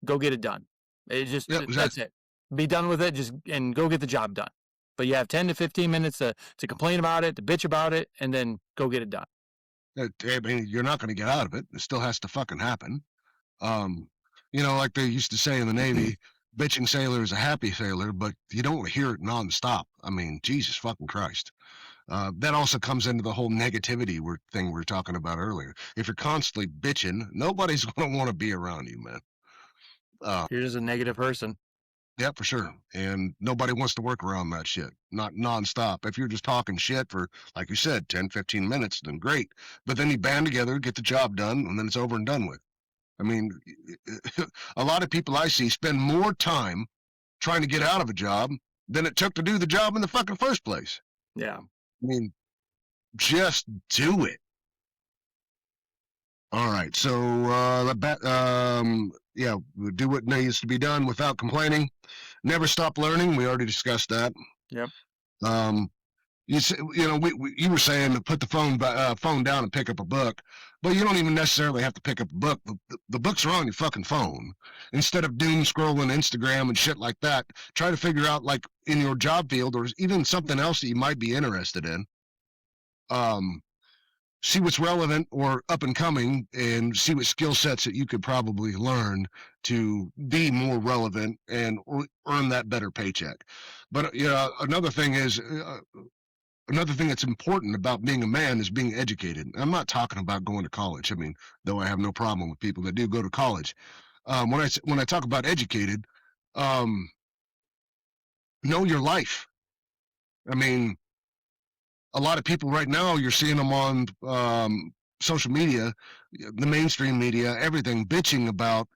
go get it done. It just Yeah, that's it. Be done with it. Just and go get the job done. But you have 10 to 15 minutes to complain about it, to bitch about it, and then go get it done. I mean, you're not going to get out of it. It still has to fucking happen. Um, like they used to say in the Navy, bitching sailor is a happy sailor, but you don't hear it nonstop. I mean, Jesus fucking Christ. That also comes into the whole negativity thing we were talking about earlier. If you're constantly bitching, nobody's going to want to be around you, man. Uh, You're just a negative person. yeah, for sure. And nobody wants to work around that shit, not nonstop. If you're just talking shit for, like you said, 10, 15 minutes, then great. But then you band together, get the job done, and then it's over and done with. I mean, a lot of people I see spend more time trying to get out of a job than it took to do the job in the fucking first place. Yeah. I mean, just do it. All right. So, yeah, do what needs to be done without complaining. Never stop learning. We already discussed that. Yep. Um, you were saying to put the phone down and pick up a book, but you don't even necessarily have to pick up a book. The books are on your fucking phone. Instead of doom scrolling Instagram and shit like that, try to figure out like in your job field or even something else that you might be interested in. Um, See what's relevant or up and coming, and see what skill sets that you could probably learn to be more relevant and earn that better paycheck. But another thing is another thing that's important about being a man is being educated. I'm not talking about going to college. I mean, though I have no problem with people that do go to college. When I talk about educated, um, know your life. I mean, a lot of people right now, you're seeing them on social media, the mainstream media, everything bitching about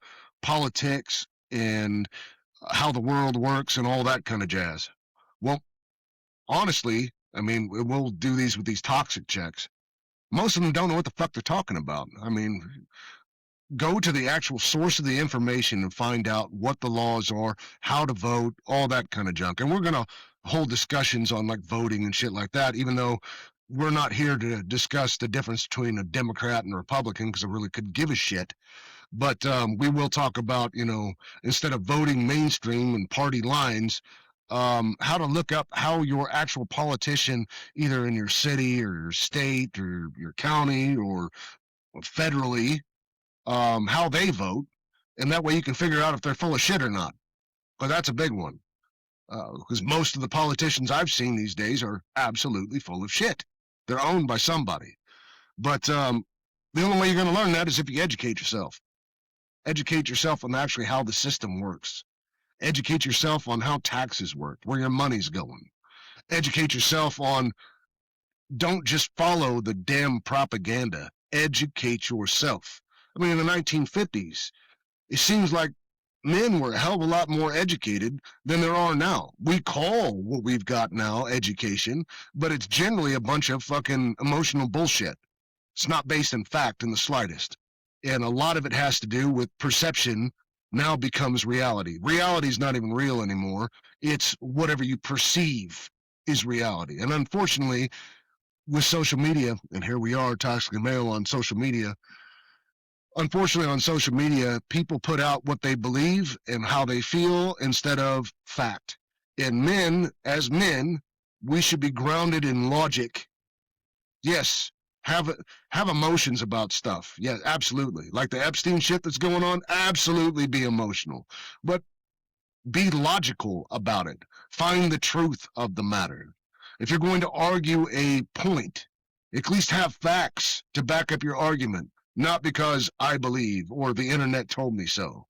politics and how the world works and all that kind of jazz. Well, honestly, I mean, we'll do these with these toxic checks. Most of them don't know what the fuck they're talking about. I mean, go to the actual source of the information and find out what the laws are, how to vote, all that kind of junk. And we're going to hold discussions on like voting and shit like that, even though we're not here to discuss the difference between a Democrat and a Republican because I really could give a shit. But we will talk about, instead of voting mainstream and party lines, how to look up how your actual politician, either in your city or your state or your county or federally, how they vote, and that way you can figure out if they're full of shit or not. But that's a big one, because most of the politicians I've seen these days are absolutely full of shit. They're owned by somebody. But the only way you're going to learn that is if you educate yourself. Educate yourself on actually how the system works. Educate yourself on how taxes work, where your money's going. Educate yourself on, don't just follow the damn propaganda. Educate yourself. I mean, in the 1950s, it seems like men were a hell of a lot more educated than there are now. We call what we've got now education, but it's generally a bunch of fucking emotional bullshit. It's not based in fact in the slightest. And a lot of it has to do with perception now becomes reality. Reality is not even real anymore. It's whatever you perceive is reality. And unfortunately, with social media, and here we are, Toxically Male on social media, unfortunately on social media, people put out what they believe and how they feel instead of fact. And men, as men, we should be grounded in logic. Yes, have have emotions about stuff. Yeah, absolutely. Like the Epstein shit that's going on, absolutely be emotional. But be logical about it. Find the truth of the matter. If you're going to argue a point, at least have facts to back up your argument, not because I believe or the internet told me so.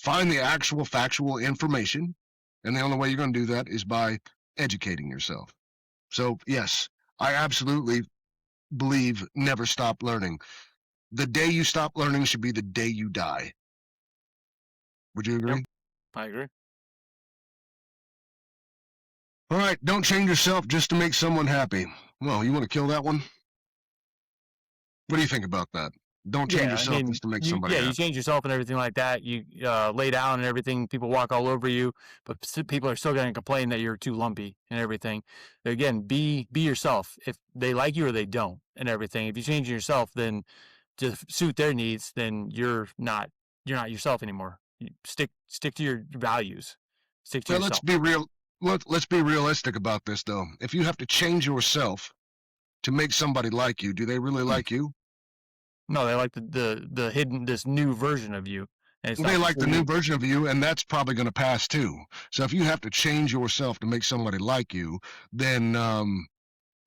Find the actual factual information, and the only way you're going to do that is by educating yourself. So, yes, I absolutely believe never stop learning. The day you stop learning should be the day you die. Would you agree? Yep, I agree. All right, don't change yourself just to make someone happy. Well, you want to kill that one? What do you think about that? Don't change Yeah, I yourself mean, just to make somebody you happy. change yourself and everything like that. You lay down and everything. People walk all over you, but people are still going to complain that you're too lumpy and everything. Again, be yourself. If they like you or they don't, and everything. If you change yourself, then to suit their needs, then you're not yourself anymore. You stick to your values. Stick to Well, let's yourself. be real. Let's be realistic about this, though. If you have to change yourself to make somebody like you, do they really like you? No, they like the hidden this new version of you, and it's They not the like the true new you. version of you, and that's probably going to pass too. So if you have to change yourself to make somebody like you, then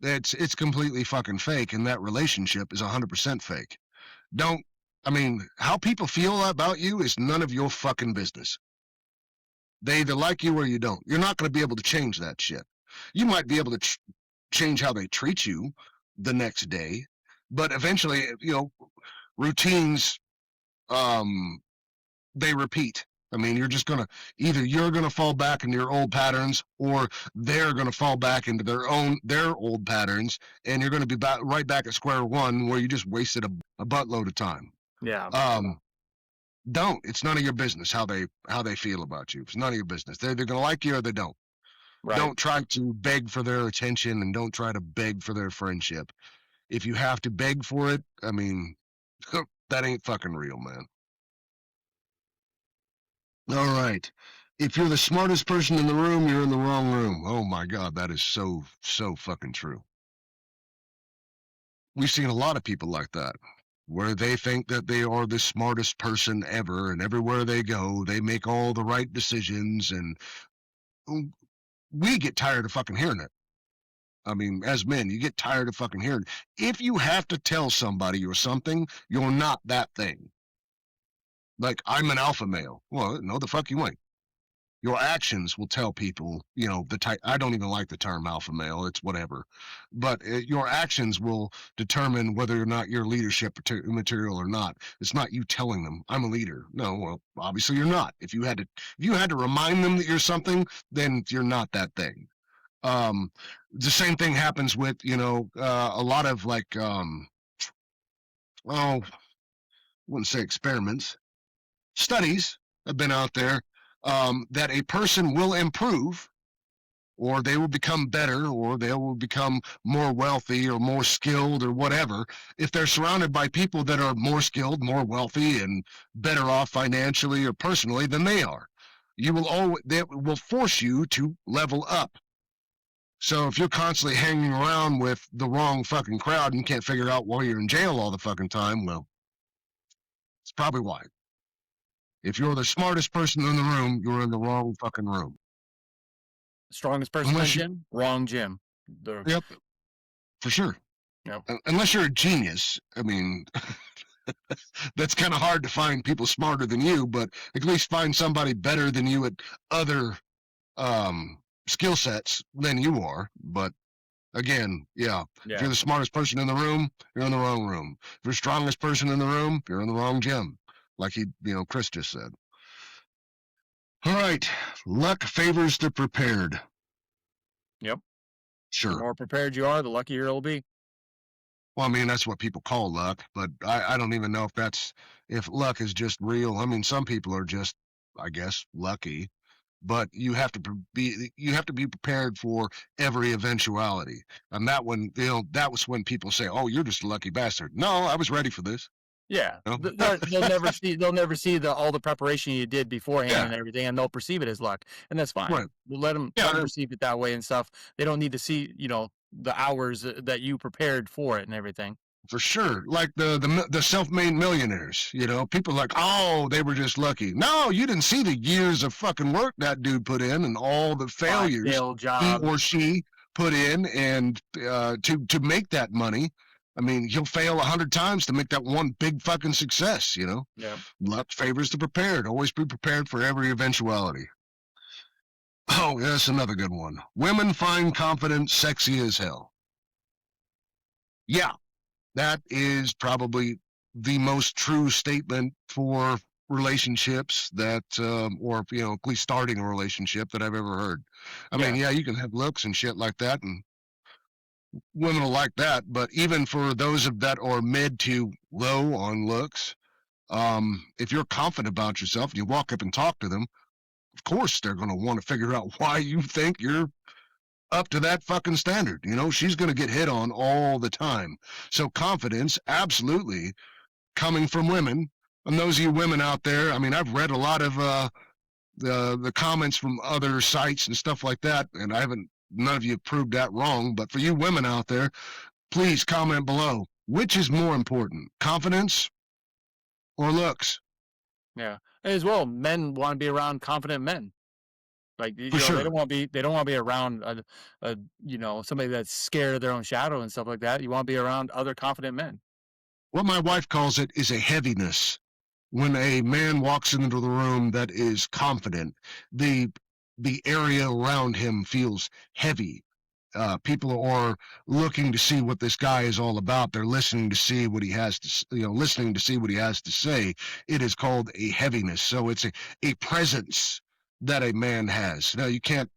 it's completely fucking fake, and that relationship is 100% fake. Don't. I mean, how people feel about you is none of your fucking business. They either like you or you don't. You're not going to be able to change that shit. You might be able to change how they treat you the next day, but eventually, routines, um, they repeat. I mean, you're just gonna either you're gonna fall back into your old patterns, or they're gonna fall back into their old patterns, and you're gonna be right back at square one where you just wasted a buttload of time. Yeah, Um, don't. It's none of your business how they feel about you. It's none of your business. They're gonna like you or they don't. right. Don't try to beg for their attention, and don't try to beg for their friendship. If you have to beg for it, I mean, that ain't fucking real, man. All right. If you're the smartest person in the room, you're in the wrong room. Oh my God, that is so, so fucking true. We've seen a lot of people like that, where they think that they are the smartest person ever, and everywhere they go, they make all the right decisions, and we get tired of fucking hearing it. I mean, as men, you get tired of fucking hearing. If you have to tell somebody you're something, you're not that thing. Like, I'm an alpha male. Well, no, the fuck you ain't. Your actions will tell people, the type. I don't even like the term alpha male. It's whatever. But your actions will determine whether or not you're leadership material or not. It's not you telling them I'm a leader. No, well, obviously you're not. If you had to remind them that you're something, then you're not that thing. um the same thing happens with a lot of like well, I wouldn't say experiments, studies have been out there, that a person will improve, or they will become better, or they will become more wealthy or more skilled or whatever, if they're surrounded by people that are more skilled, more wealthy, and better off financially or personally than they are. You will always That will force you to level up. So if you're constantly hanging around with the wrong fucking crowd and can't figure out why you're in jail all the fucking time, well, it's probably why. If you're the smartest person in the room, you're in the wrong fucking room. Strongest person in Unless you, gym, wrong gym. The yep, for sure. Yep. Unless you're a genius. I mean, that's kind of hard to find people smarter than you, but at least find somebody better than you at other um, skill sets than you are. But again, yeah, if Yeah. you're the smartest person in the room, you're in the wrong room. If you're the strongest person in the room, you're in the wrong gym. Like Chris just said. All right, luck favors the prepared. Yep. The Sure. more prepared you are, the luckier it'll be. Well, I mean, that's what people call luck, but I don't even know if luck is just real. I mean, some people are just, I guess, lucky, but you have to be prepared for every eventuality. And that was when people say, "Oh, you're just a lucky bastard." No, I was ready for this. Yeah, You know? they'll never see all the preparation you did beforehand Yeah, and everything, and they'll perceive it as luck, and that's fine. right. Let them Yeah, perceive it that way and stuff. They don't need to see the hours that you prepared for it and everything. for sure. Like the self-made millionaires, people are like, oh, they were just lucky. No, you didn't see the years of fucking work that dude put in and all the 5 failures failed he jobs. or she put in, and to make that money. I mean, he'll fail 100 times to make that one big fucking success. Yeah, Luck favors the prepared. Always be prepared for every eventuality. Oh, yeah, that's another good one. Women find confidence sexy as hell. Yeah, that is probably the most true statement for relationships or at least starting a relationship that I've ever heard. I mean, yeah, yeah, you can have looks and shit like that, and women will like that. But even for those of that are mid to low on looks, if you're confident about yourself and you walk up and talk to them, of course they're going to want to figure out why you think you're up to that fucking standard. She's going to get hit on all the time. So confidence, absolutely, coming from women. And those of you women out there, I mean, I've read a lot of the comments from other sites and stuff like that, and none of you have proved that wrong. But for you women out there, please comment below. Which is more important, confidence or looks? yeah. As well, men want to be around confident men. Like For they sure. don't want to be around somebody that's scared of their own shadow and stuff like that. You want to be around other confident men. What my wife calls it is a heaviness. When a man walks into the room that is confident, the the area around him feels heavy. People are looking to see what this guy is all about. They're listening to see what he has to, listening to see what he has to say. It is called a heaviness. So it's a presence that a man has. Now you can't,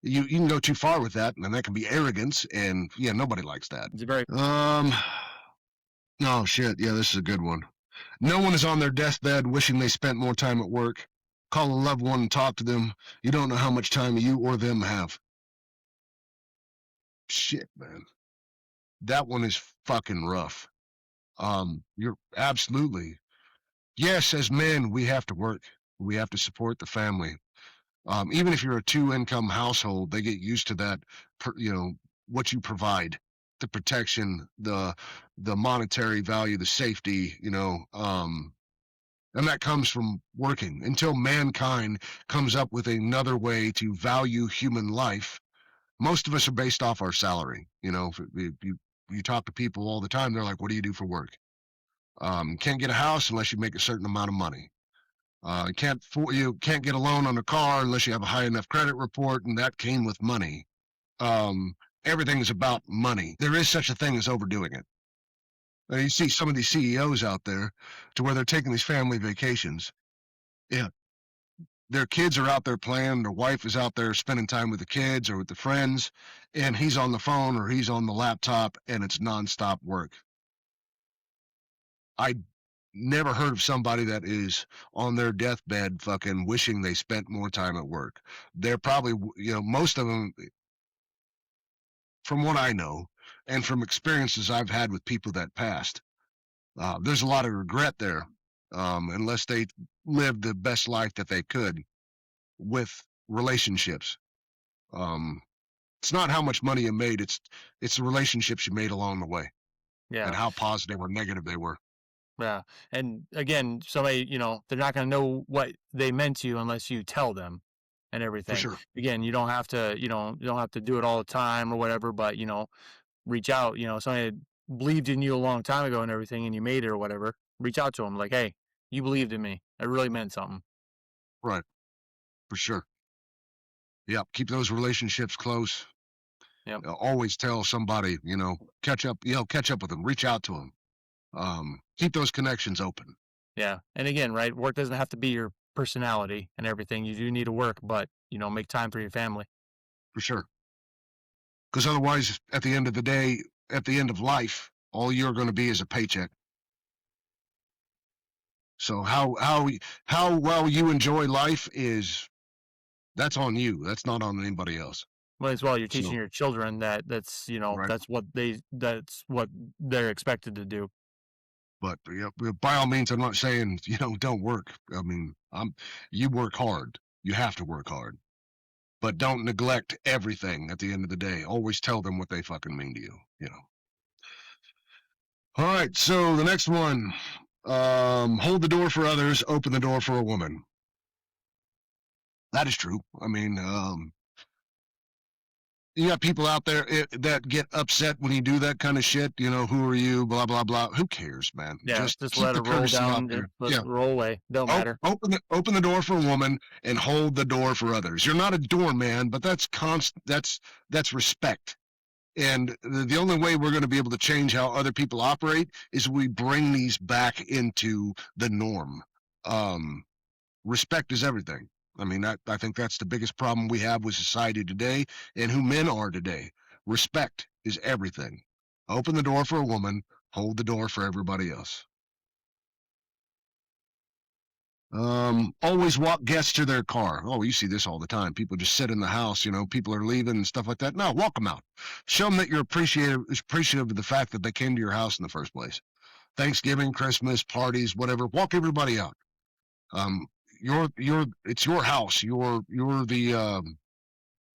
you can go too far with that, and that can be arrogance. And yeah, nobody likes that. It's a very Um, oh shit, yeah, this is a good one. No one is on their deathbed wishing they spent more time at work. Call a loved one and talk to them. You don't know how much time you or them have. Shit, man. That one is fucking rough. You're absolutely. Yes, as men, we have to work. We have to support the family. Even if you're a two-income household, they get used to that, what you provide, the protection, the monetary value, the safety, and that comes from working until mankind comes up with another way to value human life. Most of us are based off our salary. You talk to people all the time. They're like, "What do you do for work?" Can't get a house unless you make a certain amount of money. You can't get a loan on a car unless you have a high enough credit report, and that came with money. Um, Everything is about money. There is such a thing as overdoing it. You see some of these CEOs out there to where they're taking these family vacations. Yeah, their kids are out there playing, their wife is out there spending time with the kids or with the friends, and he's on the phone or he's on the laptop, and it's nonstop work. I never heard of somebody that is on their deathbed fucking wishing they spent more time at work. They're probably, most of them, from what I know, and from experiences I've had with people that passed, there's a lot of regret there, unless they lived the best life that they could with relationships. Um, it's not how much money you made; it's the relationships you made along the way and Yeah. how positive or negative they were. Yeah. And again, somebody, they're not going to know what they meant to you unless you tell them and For everything. sure. Again, you don't have to, you don't have to do it all the time or whatever, but, reach out, somebody that believed in you a long time ago and everything and you made it or whatever, reach out to them like, hey, you believed in me. It really meant something. Right. For sure. Yeah. Keep those relationships close. Yep. Always tell somebody, catch up with them, reach out to them. Keep those connections open. Yeah. And again, right, work doesn't have to be your personality and everything. You do need to work, but, make time for your family. For sure. Because otherwise, at the end of the day, at the end of life, all you're going to be is a paycheck. So how well you enjoy life is that's on you. That's not on anybody else. Might as well you're teaching So your children that right. that's what they're expected to do. But yeah, by all means, I'm not saying don't work. I mean, you work hard. You have to work hard, but don't neglect everything. At the end of the day, always tell them what they fucking mean to you. All right. So the next one, hold the door for others, open the door for a woman. That is true. I mean, you got people out there that get upset when you do that kind of shit. Who are you? Blah blah blah. Who cares, man? Yeah, Just just keep let the it roll courtesy out down, just there. let it Yeah. roll away. Don't matter. Open the door for a woman and hold the door for others. You're not a doorman, but that's respect. And the only way we're going to be able to change how other people operate is we bring these back into the norm. Um, Respect is everything. I mean, I think that's the biggest problem we have with society today and who men are today. Respect is everything. Open the door for a woman, hold the door for everybody else. Always walk guests to their car. Oh, you see this all the time. People just sit in the house, people are leaving and stuff like that. No, walk them out. Show them that you're appreciative of the fact that they came to your house in the first place. Thanksgiving, Christmas, parties, whatever. Walk everybody out. Um, it's your house. You're the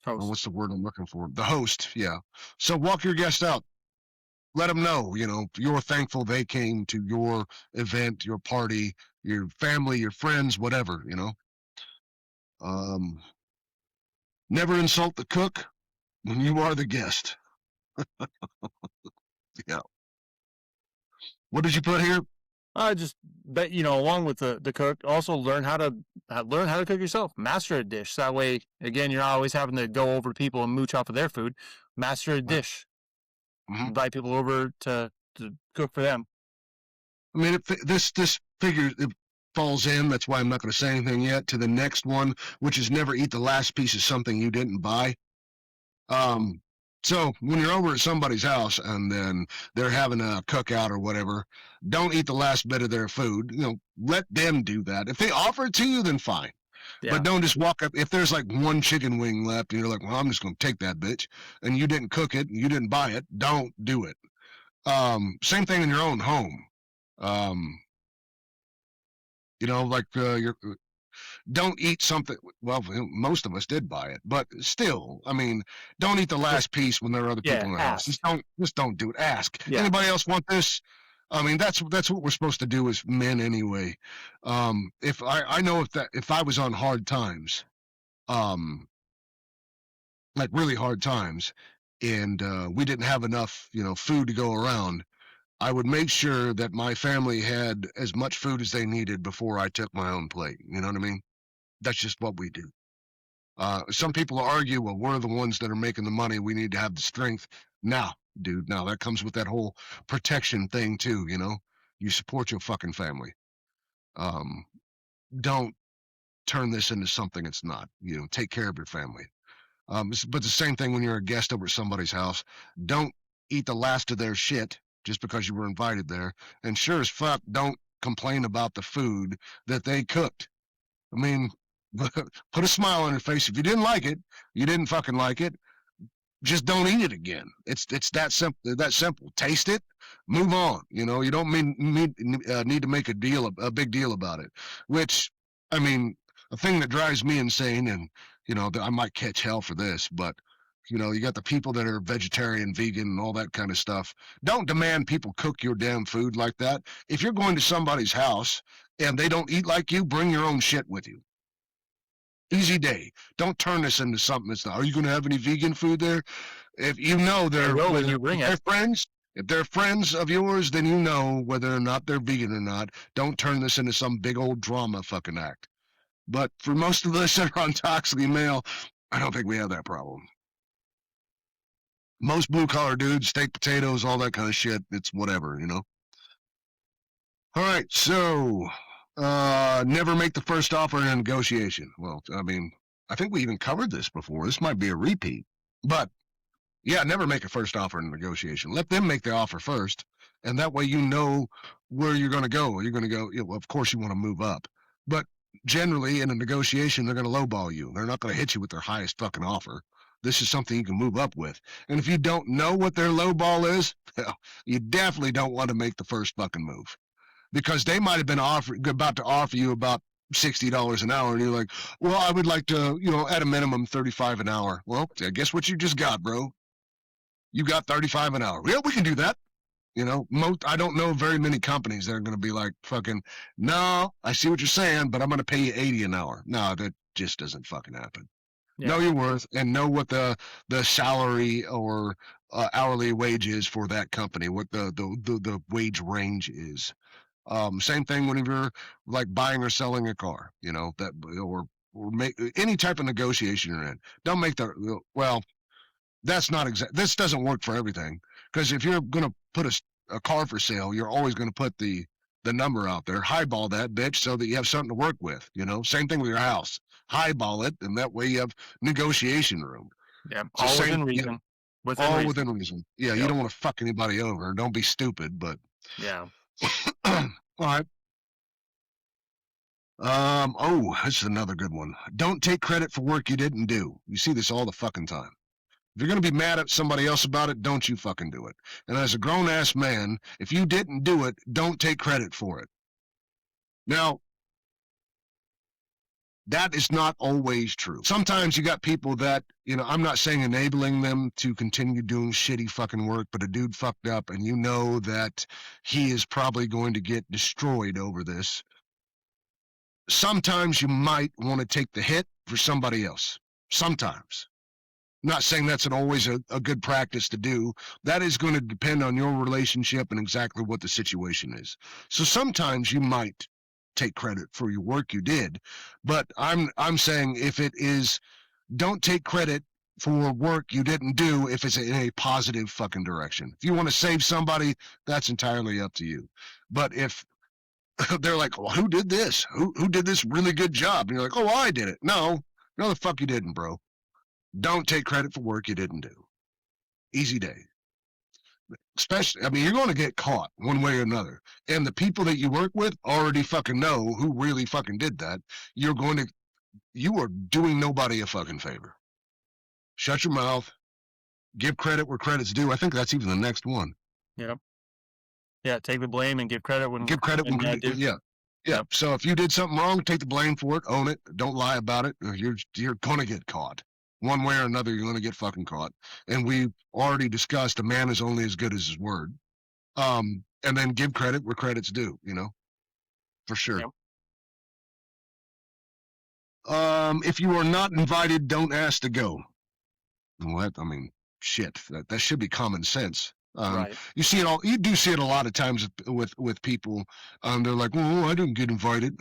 Toast. what's the word I'm looking for? The host. Yeah. So walk your guest out. Let them know, you're thankful they came to your event, your party, your family, your friends, whatever. Um, Never insult the cook when you are the guest. Yeah. What did you put here? I just bet along with the cook, also learn how to cook yourself. Master a dish. So that way, again, you're not always having to go over to people and mooch off of their food. Master a Right. dish. Hmm. Invite people over to cook for them. I mean, this figure it falls in. That's why I'm not going to say anything yet. To the next one, which is never eat the last piece of something you didn't buy. Um, so when you're over at somebody's house and then they're having a cookout or whatever, don't eat the last bit of their food. Let them do that. If they offer it to you, then fine. But Yeah. don't just walk up. If there's like one chicken wing left and you're like, well, I'm just going to take that bitch, and you didn't cook it, and you didn't buy it, don't do it. Same thing in your own home. Um, like you're don't eat something. Well, most of us did buy it, but still, I mean, don't eat the Just last piece when there are other people yeah. in the house. Ask. Just don't do it. Ask Yeah. anybody else want this. I mean, that's what we're supposed to do as men anyway. If I know if I was on hard times, um, like really hard times, and we didn't have enough, food to go around, I would make sure that my family had as much food as they needed before I took my own plate. You know what I mean? That's just what we do. Some people argue, well, we're the ones that are making the money. We need to have the strength. Now, dude, now that comes with that whole protection thing too. You support your fucking family. Um, don't turn this into something it's not. Take care of your family. But the same thing when you're a guest over at somebody's house. Don't eat the last of their shit just because you were invited there. And sure as fuck, don't complain about the food that they cooked. I mean, put a smile on your face. If you didn't like it, you didn't fucking like it. Just don't eat it again. It's that simple. That simple. Taste it, move on. You don't need to make a big deal about it. Which, I mean, a thing that drives me insane, and I might catch hell for this, but you got the people that are vegetarian, vegan, and all that kind of stuff. Don't demand people cook your damn food like that. If you're going to somebody's house and they don't eat like you, bring your own shit with you. Easy day. Don't turn this into something that's not. Are you going to have any vegan food there? If you know They they're will when whether you bring if it. they're friends, if they're friends of yours, then you know whether or not they're vegan or not. Don't turn this into some big old drama fucking act. But for most of us that are on Toxically Male, I don't think we have that problem. Most blue collar dudes, steak, potatoes, all that kind of shit. It's whatever. All right, so never make the first offer in a negotiation. Well, I mean, I think we even covered this before. This might be a repeat, but yeah, never make a first offer in a negotiation. Let them make the offer first, and that way you know where you're going to go. You're going to go. Well, of course, you want to move up, but generally in a negotiation, they're going to lowball you. They're not going to hit you with their highest fucking offer. This is something you can move up with. And if you don't know what their lowball is, well, you definitely don't want to make the first fucking move because they might have been about to offer you about $60 an hour, and you're like, well, I would like to, at a minimum 35 an hour. Well, I guess what you just got, bro. You got 35 an hour. Yeah, we can do that. I don't know very many companies that are going to be like fucking, no, I see what you're saying, but I'm going to pay you 80 an hour. No, that just doesn't fucking happen. Yeah. Know your worth and know what the salary or hourly wage is for that company, what the wage range is. Same thing whenever you're like buying or selling a car, that or make any type of negotiation you're in. Don't make the well, that's not exact. This doesn't work for everything because if you're going to put a car for sale, you're always going to put the number out there, highball that bitch so that you have something to work with. Same thing with your house, highball it, and that way you have negotiation room. Yeah. So All same, within reason. Within all reason. within reason. Yeah, you Yep. don't want to fuck anybody over. Don't be stupid, but Yeah. all right. Oh, this is another good one. Don't take credit for work you didn't do. You see this all the fucking time. If you're going to be mad at somebody else about it, don't you fucking do it. And as a grown ass man, if you didn't do it, don't take credit for it. Now, that is not always true. Sometimes you got people that, I'm not saying enabling them to continue doing shitty fucking work, but a dude fucked up and you know that he is probably going to get destroyed over this. Sometimes you might want to take the hit for somebody else. Sometimes. I'm not saying that's always a good practice to do. That is going to depend on your relationship and exactly what the situation is. So sometimes you might take credit for your work you did, but I'm saying if it is, don't take credit for work you didn't do if it's in a positive fucking direction. If you want to save somebody, that's entirely up to you. But if they're like, well, who did this? Who did this really good job? And you're like, oh, well, I did it. No, the fuck you didn't, bro. Don't take credit for work you didn't do. Easy day. Especially, I mean, you're going to get caught one way or another. And the people that you work with already fucking know who really fucking did that. You are doing nobody a fucking favor. Shut your mouth. Give credit where credit's due. I think that's even the next one. Yep. Yeah. Take the blame and give credit when. Give credit when, due. yeah. Yeah. Yep. So if you did something wrong, take the blame for it. Own it. Don't lie about it. You're going to get caught. One way or another, you're going to get fucking caught. And we already discussed a man is only as good as his word. And then give credit where credit's due, for sure. Yep. If you are not invited, don't ask to go. What? I mean, shit. That should be common sense. Right. You see it all. You do see it a lot of times with people. They're like, "Oh, I didn't get invited,"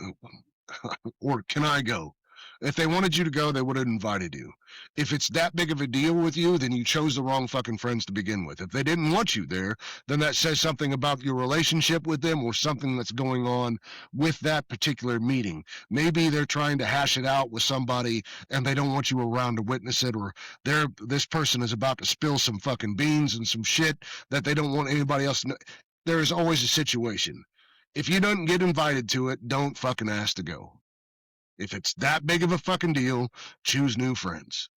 or "Can I go?" If they wanted you to go, they would have invited you. If it's that big of a deal with you, then you chose the wrong fucking friends to begin with. If they didn't want you there, then that says something about your relationship with them or something that's going on with that particular meeting. Maybe they're trying to hash it out with somebody and they don't want you around to witness it, or this person is about to spill some fucking beans and some shit that they don't want anybody else to know. There is always a situation. If you don't get invited to it, don't fucking ask to go. If it's that big of a fucking deal, choose new friends.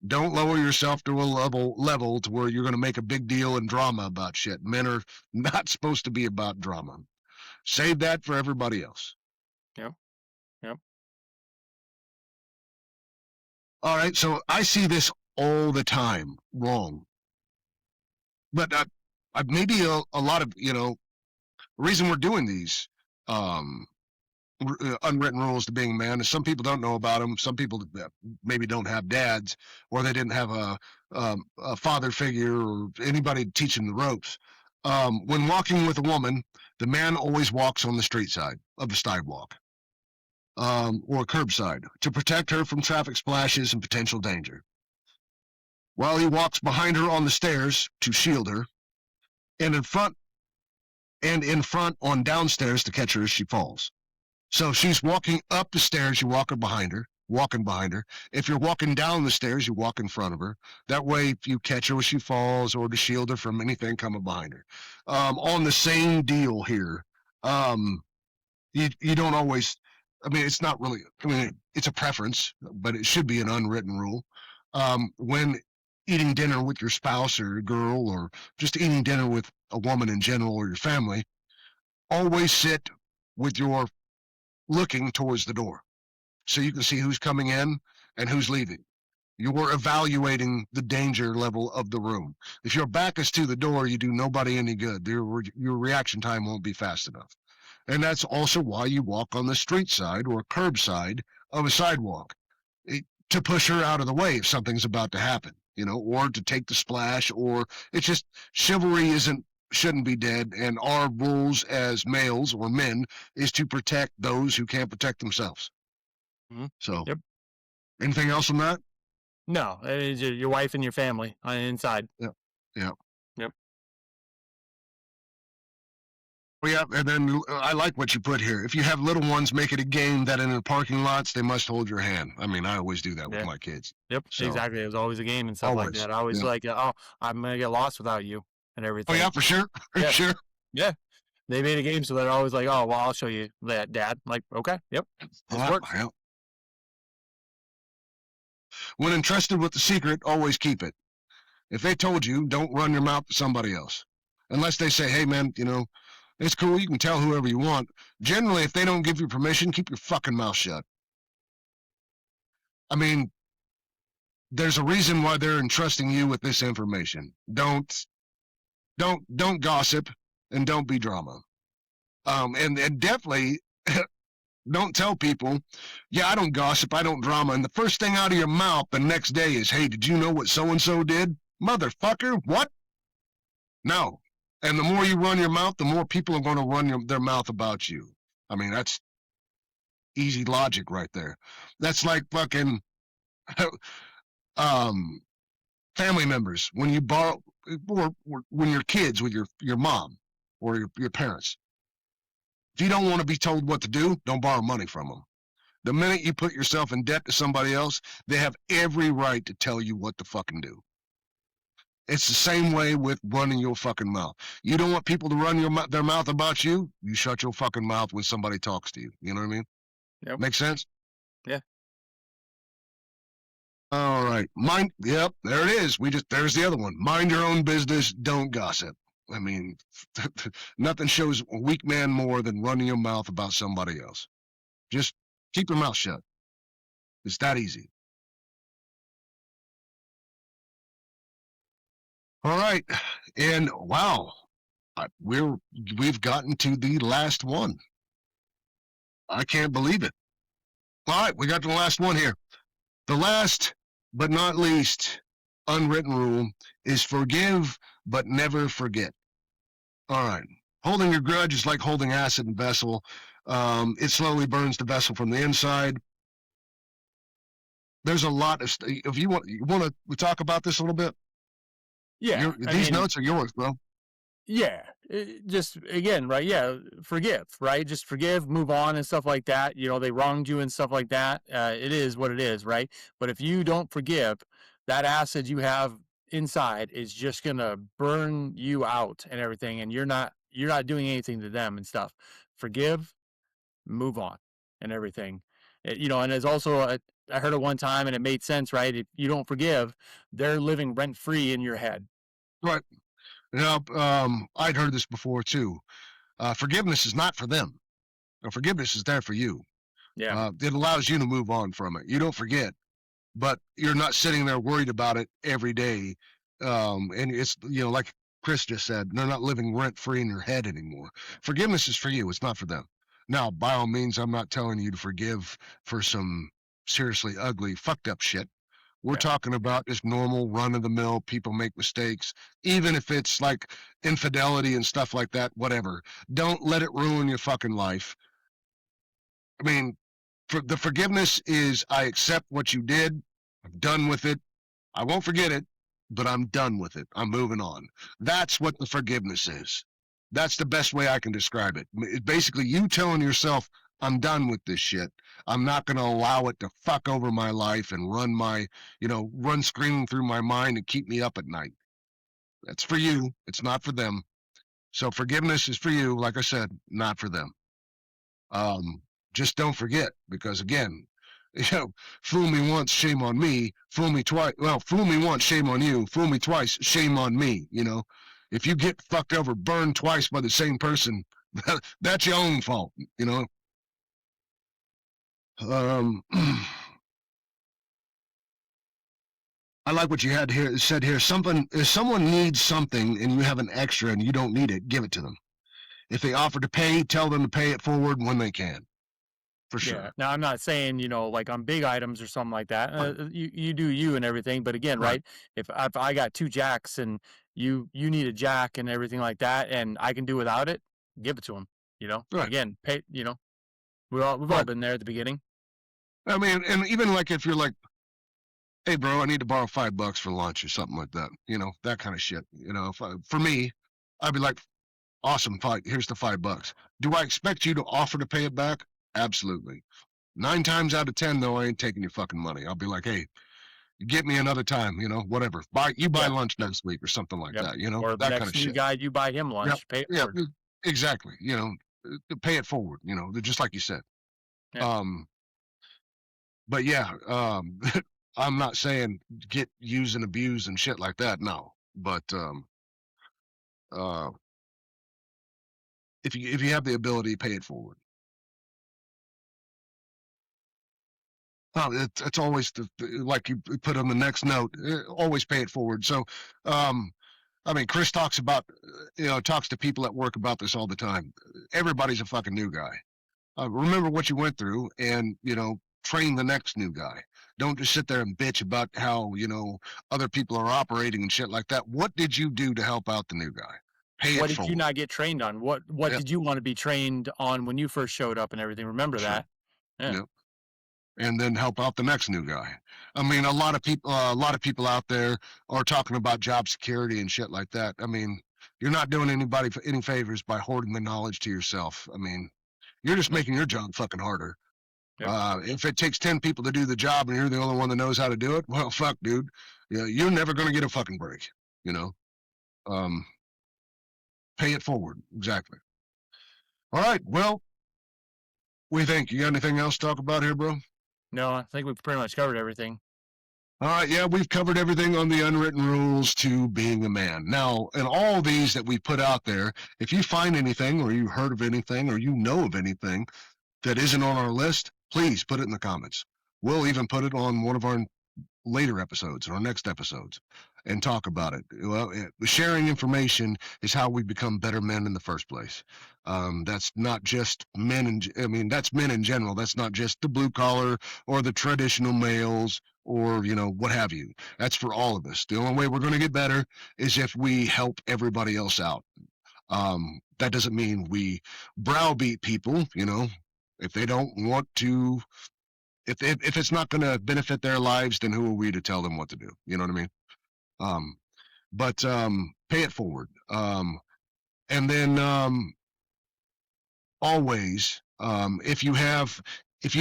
Don't lower yourself to a level to where you're going to make a big deal and drama about shit. Men are not supposed to be about drama. Save that for everybody else. Yep. Yep. All right, so I see this all the time wrong. But maybe a lot of, the reason we're doing these um, unwritten rules to being a man is some people don't know about them. Some people maybe don't have dads, or they didn't have a father figure or anybody teaching the ropes. When walking with a woman, the man always walks on the street side of the sidewalk or curbside to protect her from traffic splashes and potential danger. While he walks behind her on the stairs to shield her, and in front on downstairs to catch her as she falls. So if she's walking up the stairs, you walking behind her. If you're walking down the stairs, you walk in front of her. That way, if you catch her when she falls or to shield her from anything coming behind her. On the same deal here, you don't always. I mean, it's not really. I mean, it's a preference, but it should be an unwritten rule. When eating dinner with your spouse or your girl, or just eating dinner with a woman in general or your family, always sit with your looking towards the door so you can see who's coming in and who's leaving. You're evaluating the danger level of the room. If your back is to the door, you do nobody any good. Your reaction time won't be fast enough. And that's also why you walk on the street side or curb side of a sidewalk to push her out of the way if something's about to happen, or to take the splash, or it's just chivalry shouldn't be dead, and our rules as males or men is to protect those who can't protect themselves. Mm-hmm. So, Yep. anything else on that? No, it's your wife and your family on the inside. Yeah, yeah. Yep. Well, yeah, and then I like what you put here. If you have little ones, make it a game that in the parking lots they must hold your hand. I mean, I always do that with Yeah. my kids. Yep. So Exactly. It was always a game and stuff like always, that. I always yeah. like, oh, I'm gonna get lost without you and Oh everything. yeah, for sure, for Yeah. sure. Yeah. They made a game so they're always like, oh, well, I'll show you that, Dad. I'm like, okay, yep, this works. Yeah. When entrusted with the secret, always keep it. If they told you, don't run your mouth to somebody else. Unless they say, hey, man, it's cool. You can tell whoever you want. Generally, if they don't give you permission, keep your fucking mouth shut. I mean, there's a reason why they're entrusting you with this information. Don't gossip and don't be drama. And definitely don't tell people, yeah, I don't gossip, I don't drama. And the first thing out of your mouth the next day is, hey, did you know what so-and-so did? Motherfucker, what? No. And the more you run your mouth, the more people are going to run their mouth about you. I mean, that's easy logic right there. That's like fucking family members when you borrow, or when you're kids with your mom or your parents. If you don't want to be told what to do, don't borrow money from them. The minute you put yourself in debt to somebody else, they have every right to tell you what to fucking do. It's the same way with running your fucking mouth. You don't want people to run their mouth about you, you shut your fucking mouth when somebody talks to you. You know what I mean? Yep. Make sense? Yeah. All right. Yep, there it is. There's the other one. Mind your own business, don't gossip. I mean, nothing shows a weak man more than running your mouth about somebody else. Just keep your mouth shut. It's that easy. All right. And wow, we've gotten to the last one. I can't believe it. All right, we got the last one here. The last but not least, unwritten rule is forgive, but never forget. All right. Holding your grudge is like holding acid in a vessel. It slowly burns the vessel from the inside. There's a lot of if you want to talk about this a little bit. Yeah, I These mean, notes are yours, bro. yeah, just again, right? Yeah, forgive, right? Just forgive, move on, and stuff like that. You know, they wronged you and stuff like that. It is what it is, right? But if you don't forgive, that acid you have inside is just gonna burn you out and everything, and you're not doing anything to them and stuff. Forgive, move on, and everything. You know, and it's also I heard it one time and it made sense, right? If you don't forgive, they're living rent free in your head. Right. Now, I'd heard this before too. Forgiveness is not for them. Forgiveness is there for you. Yeah, It allows you to move on from it. You don't forget, but you're not sitting there worried about it every day. And it's, like Chris just said, they're not living rent free in your head anymore. Forgiveness is for you. It's not for them. Now, by all means, I'm not telling you to forgive for some seriously ugly, fucked up shit. We're yeah. talking about just normal run of the mill. People make mistakes, even if it's like infidelity and stuff like that, whatever. Don't let it ruin your fucking life. I mean, for the forgiveness is I accept what you did. I'm done with it. I won't forget it, but I'm done with it. I'm moving on. That's what the forgiveness is. That's the best way I can describe it. It's basically you telling yourself, I'm done with this shit. I'm not going to allow it to fuck over my life and run screaming through my mind and keep me up at night. That's for you. It's not for them. So forgiveness is for you, like I said, not for them. Um, just don't forget, because again, you know, fool me once, shame on me. Fool me twice. Well, fool me once, shame on you. Fool me twice, shame on me. If you get fucked over, burned twice by the same person, that's your own fault. You know. Um, I like what you had here said here. Something if someone needs something and you have an extra and you don't need it, give it to them. If they offer to pay, tell them to pay it forward when they can, for Yeah. sure. Now I'm not saying, like on big items or something like that. Right, You do you and everything, but again, right, right? If I got two jacks and you need a jack and everything like that, and I can do without it, give it to him. right, Again, pay. We've all right. been there at the beginning. I mean, and even like if you're like, hey, bro, I need to borrow $5 for lunch or something like that. That kind of shit. For me, I'd be like, awesome, here's the $5. Do I expect you to offer to pay it back? Absolutely. 9 times out of 10, though, I ain't taking your fucking money. I'll be like, hey, get me another time. Whatever. Buy Yeah. lunch next week or something like Yep. that. Or the That kind of next new shit. guy, you buy him Yep. lunch, pay it Yep. forward. Exactly. Pay it forward. Just like you said. Yeah. Um, but yeah, I'm not saying get used and abused and shit like that. No, but uh, if you have the ability, pay it forward. Oh, it's always like you put on the next note. Always pay it forward. So, um, I mean, Chris talks about talks to people at work about this all the time. Everybody's a fucking new guy. Remember what you went through, and train the next new guy. Don't just sit there and bitch about how other people are operating and shit like that. What did you do to help out the new guy? Pay What it did you forward. not get trained on? What Yeah, did you want to be trained on when you first showed up and everything? Remember sure. that? Yeah. Yeah, and then help out the next new guy. I mean, a lot of people out there are talking about job security and shit like that. I mean, you're not doing anybody any favors by hoarding the knowledge to yourself. I mean, you're just Nope. making your job fucking harder. Yep. If it takes 10 people to do the job and you're the only one that knows how to do it, well, fuck, dude. You're never going to get a fucking break. You know, um, pay it forward. Exactly. All right. Well, we think you got anything else to talk about here, bro? No, I think we've pretty much covered everything. All right. Yeah, we've covered everything on the unwritten rules to being a man. Now, in all these that we put out there, if you find anything or you heard of anything or you know of anything that isn't on our list, please put it in the comments. We'll even put it on one of our later episodes or next episodes and talk about it. Well, sharing information is how we become better men in the first place. That's not just men, I mean, that's men in general. That's not just the blue collar or the traditional males. or what have you. That's for all of us. The only way we're going to get better is if we help everybody else out. That doesn't mean we browbeat people. If they don't want to, if it's not going to benefit their lives, then who are we to tell them what to do? You know what I mean? Um, but pay it forward. And then always, if you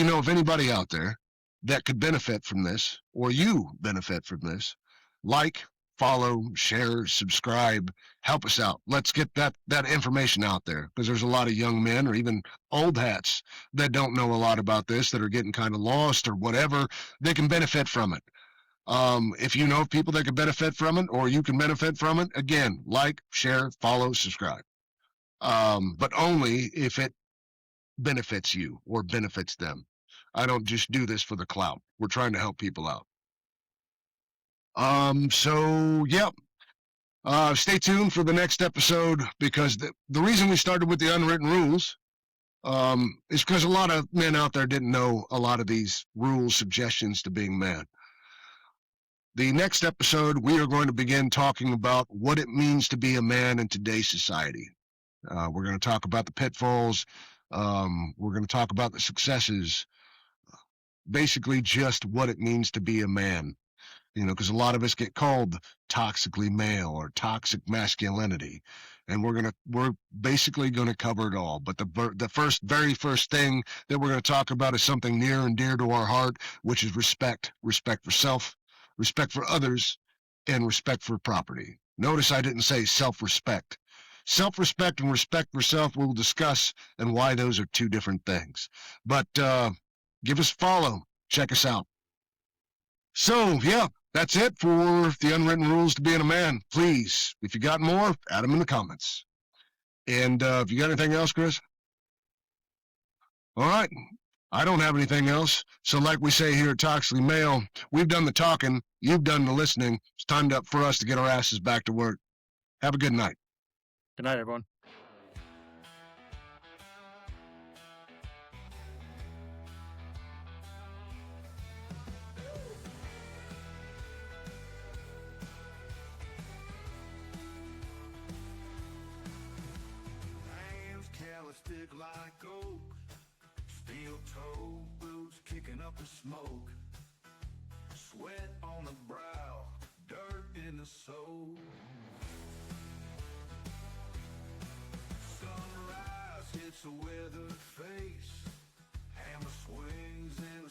know of anybody out there that could benefit from this, or you benefit from this, like, follow, share, subscribe, help us out. Let's get that information out there, because there's a lot of young men or even old hats that don't know a lot about this, that are getting kind of lost or whatever. They can benefit from it. If you know of people that can benefit from it, or you can benefit from it, again, like, share, follow, subscribe. But only if it benefits you or benefits them. I don't just do this for the clout. We're trying to help people out. So yeah. Stay tuned for the next episode, because the reason we started with the unwritten rules is because a lot of men out there didn't know a lot of these rules, suggestions to being man. The next episode, we are going to begin talking about what it means to be a man in today's society. We're going to talk about the pitfalls. We're going to talk about the successes, basically just what it means to be a man. Because a lot of us get called toxically male or toxic masculinity, and we're basically gonna cover it all. But the very first thing that we're gonna talk about is something near and dear to our heart, which is respect. Respect for self, respect for others, and respect for property. Notice I didn't say self-respect. Self-respect and respect for self we'll discuss, and why those are two different things. But give us a follow. Check us out. So, yeah, that's it for the unwritten rules to being a man. Please, if you got more, add them in the comments. And if you got anything else, Chris? All right. I don't have anything else. So, like we say here at Toxically Male, we've done the talking, you've done the listening. It's time for us to get our asses back to work. Have a good night. Good night, everyone. Stick like oak, steel toe boots kicking up the smoke, sweat on the brow, dirt in the soul. Sunrise hits a weathered face, hammer swings in the